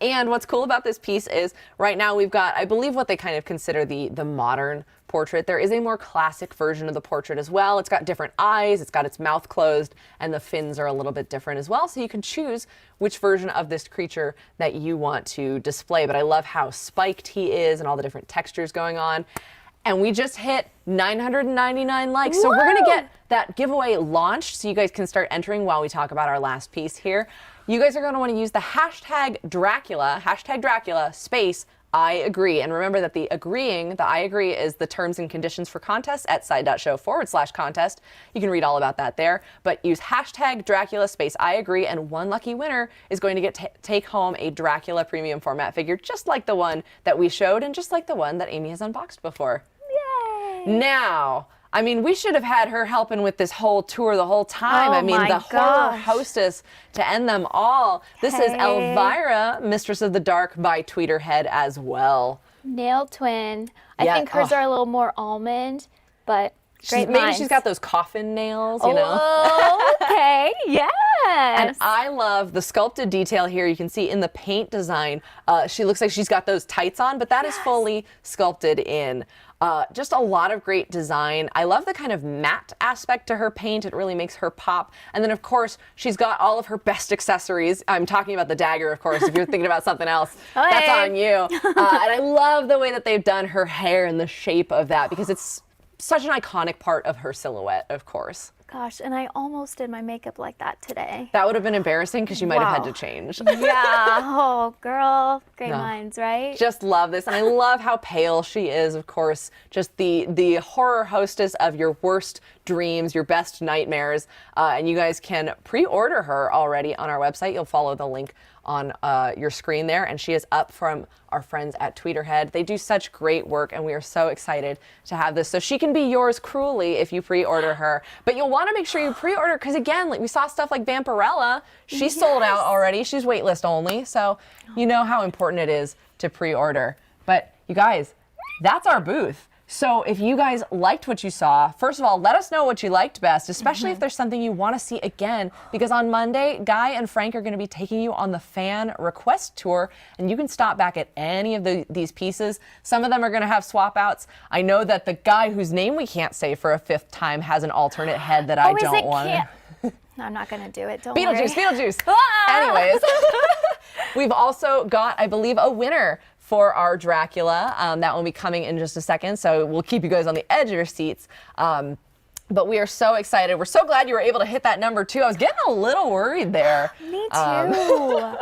And what's cool about this piece is right now we've got, I believe, what they kind of consider the modern portrait. There is a more classic version of the portrait as well. It's got different eyes, it's got its mouth closed, and the fins are a little bit different as well. So you can choose which version of this creature that you want to display. But I love how spiked he is and all the different textures going on. And we just hit 999 likes. So we're going to get that giveaway launched so you guys can start entering while we talk about our last piece here. You guys are going to want to use the hashtag Dracula, space I agree. And remember that the I agree is the terms and conditions for contests at side.show/contest. You can read all about that there. But use hashtag Dracula, space I agree, and one lucky winner is going to get take home a Dracula premium format figure, just like the one that we showed and just like the one that Amy has unboxed before. Yay! Now, I mean, we should have had her helping with this whole tour the whole time. Oh I mean, my the horror gosh. hostess to end them all. This is Hey. Elvira, Mistress of the Dark by Tweeterhead as well. Nail twin. I Yeah, think hers are a little more almond. but great Maybe minds. she's got those coffin nails, you know? Oh, okay, yes. And I love the sculpted detail here. You can see in the paint design, she looks like she's got those tights on, but that is fully sculpted in. Just a lot of great design. I love the kind of matte aspect to her paint. It really makes her pop. And then, of course, she's got all of her best accessories. I'm talking about the dagger, of course. If you're thinking about something else, that's on you. And I love the way that they've done her hair and the shape of that, because it's such an iconic part of her silhouette, of course. Gosh, and I almost did my makeup like that today. That would have been embarrassing because you might have had to change. Yeah, oh girl, great minds, right? Just love this, and I love how pale she is, of course. Just the horror hostess of your worst dreams, your best nightmares. And you guys can pre-order her already on our website. You'll follow the link on your screen there, and she is up from our friends at Tweeterhead. They do such great work, and we are so excited to have this. So she can be yours cruelly if you pre-order her, but you'll want to make sure you pre-order, because again, like we saw stuff like Vampirella, she's sold out already. She's waitlist only, so you know how important it is to pre-order. But you guys, that's our booth. So if you guys liked what you saw, first of all, let us know what you liked best, especially if there's something you want to see again, because on Monday, Guy and Frank are going to be taking you on the fan request tour, and you can stop back at any of these pieces. Some of them are going to have swap outs. I know that the guy whose name we can't say for a 5th time has an alternate head that I don't want. I'm not going to do it, don't Beetlejuice, worry. Beetlejuice. Anyways, we've also got, I believe, a winner for our Dracula. That will be coming in just a second, so we'll keep you guys on the edge of your seats. But we are so excited. We're so glad you were able to hit that number too. I was getting a little worried there. Me too.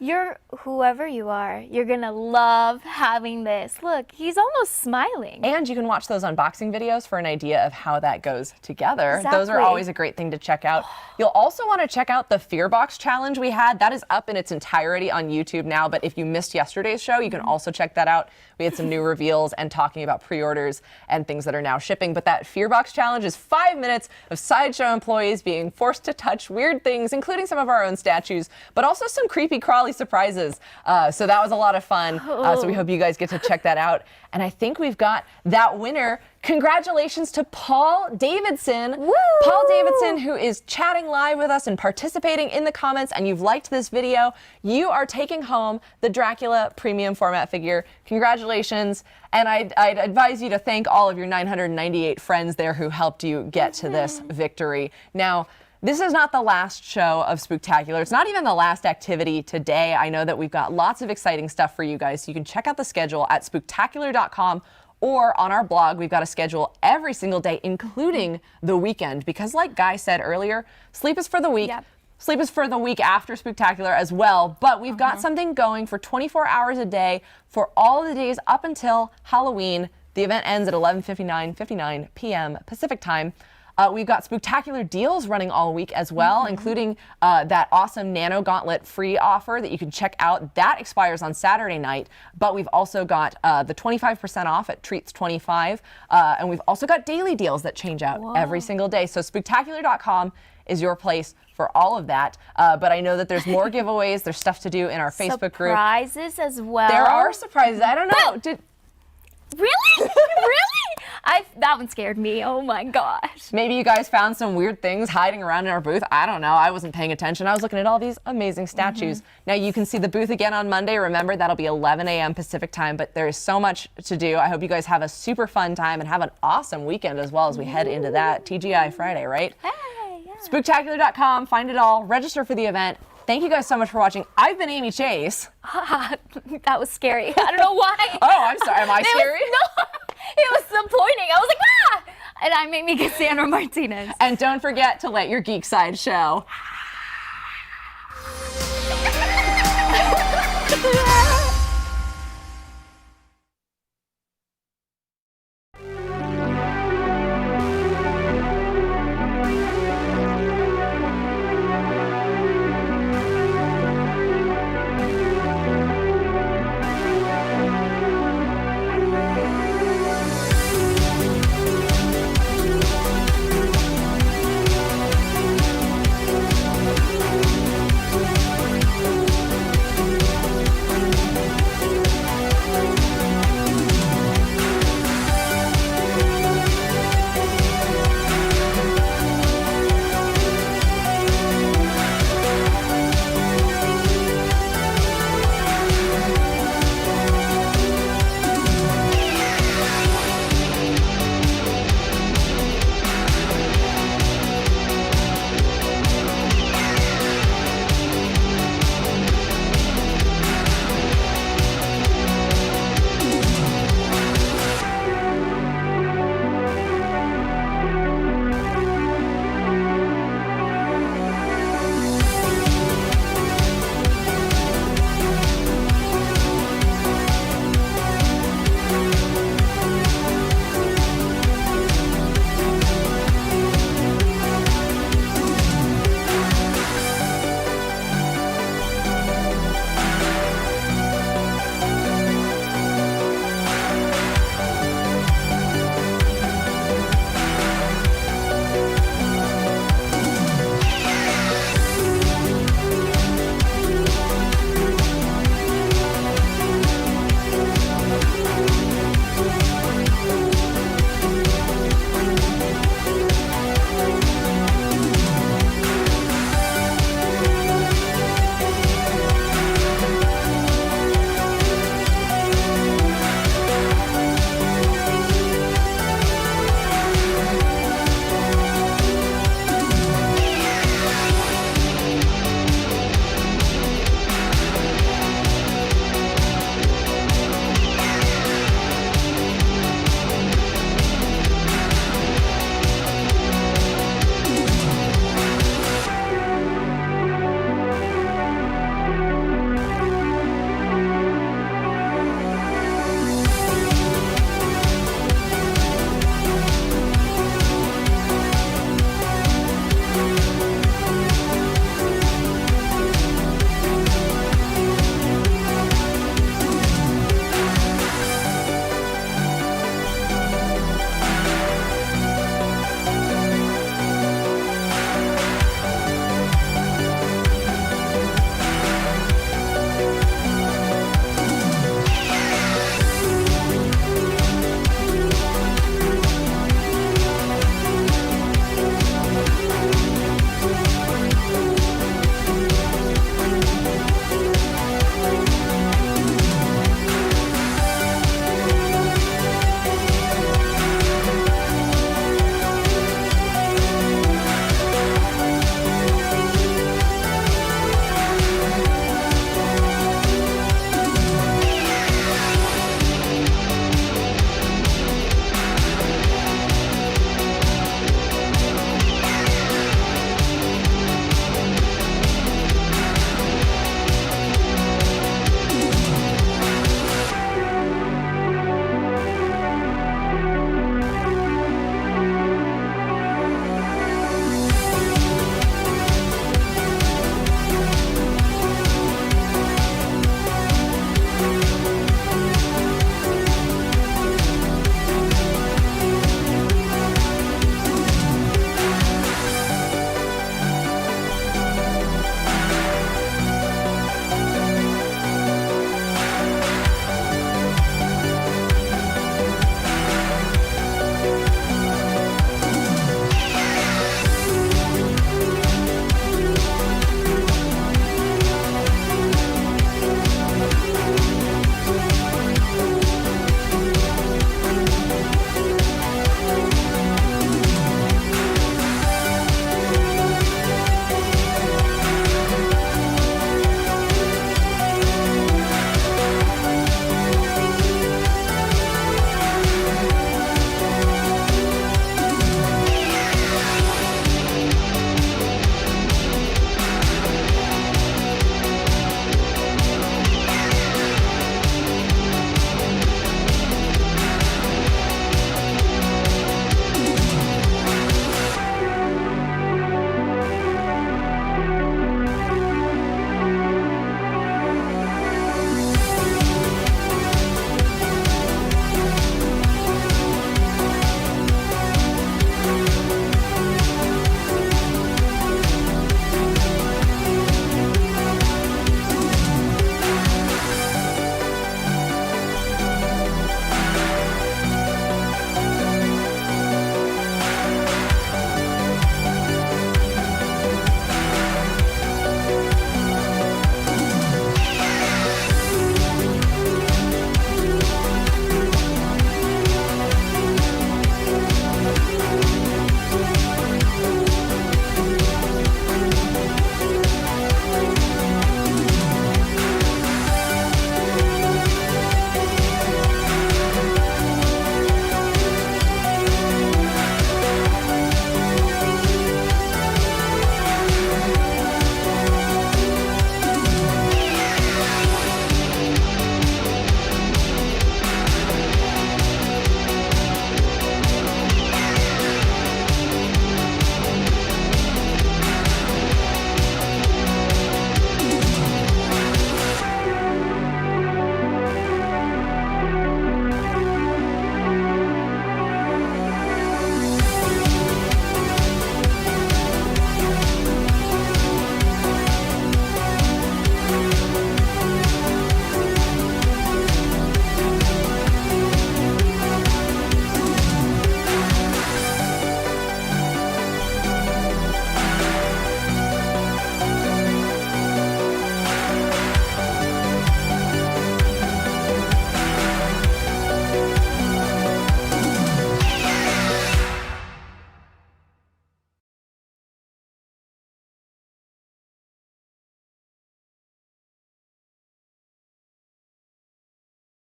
You're whoever you are, you're gonna love having this. Look, he's almost smiling. And you can watch those unboxing videos for an idea of how that goes together. Exactly. Those are always a great thing to check out. You'll also want to check out the Fear Box challenge we had. That is up in its entirety on YouTube now, but if you missed yesterday's show, you can also check that out. We had some new reveals and talking about pre-orders and things that are now shipping. But that Fear Box challenge is 5 minutes of Sideshow employees being forced to touch weird things, including some of our own statues, but also some creepy crawly surprises. So that was a lot of fun. So we hope you guys get to check that out. And I think we've got that winner. Congratulations to Paul Davidson. Woo! Paul Davidson, who is chatting live with us and participating in the comments, and you've liked this video. You are taking home the Dracula premium format figure. Congratulations. And I'd advise you to thank all of your 998 friends there who helped you get to this victory. Now, this is not the last show of Spooktacular. It's not even the last activity today. I know that we've got lots of exciting stuff for you guys, so you can check out the schedule at spooktacular.com or on our blog. We've got a schedule every single day, including the weekend, because like Guy said earlier, sleep is for the weak. Yep. Sleep is for the week after Spooktacular as well, but we've got something going for 24 hours a day for all of the days up until Halloween. The event ends at 11:59 p.m. Pacific time. We've got Spooktacular deals running all week as well, including that awesome Nano Gauntlet free offer that you can check out. That expires on Saturday night, but we've also got the 25% off at Treats 25, and we've also got daily deals that change out every single day. So Spooktacular.com is your place for all of that. But I know that there's more giveaways. There's stuff to do in our Facebook group. Surprises as well. There are surprises. I don't know. Really? Really? That one scared me. Oh my gosh. Maybe you guys found some weird things hiding around in our booth. I don't know. I wasn't paying attention. I was looking at all these amazing statues. Now you can see the booth again on Monday. Remember, that'll be 11 a.m. Pacific time, but there is so much to do. I hope you guys have a super fun time and have an awesome weekend as well as we head into that TGI Friday, right? Hey, yeah. Spooktacular.com, find it all, register for the event. Thank you guys so much for watching. I've been Amy Chase. That was scary. I don't know why. Oh, I'm sorry. Am I scary? It was some pointing. I was like, ah! And I made me Cassandra Martinez. And don't forget to let your geek side show.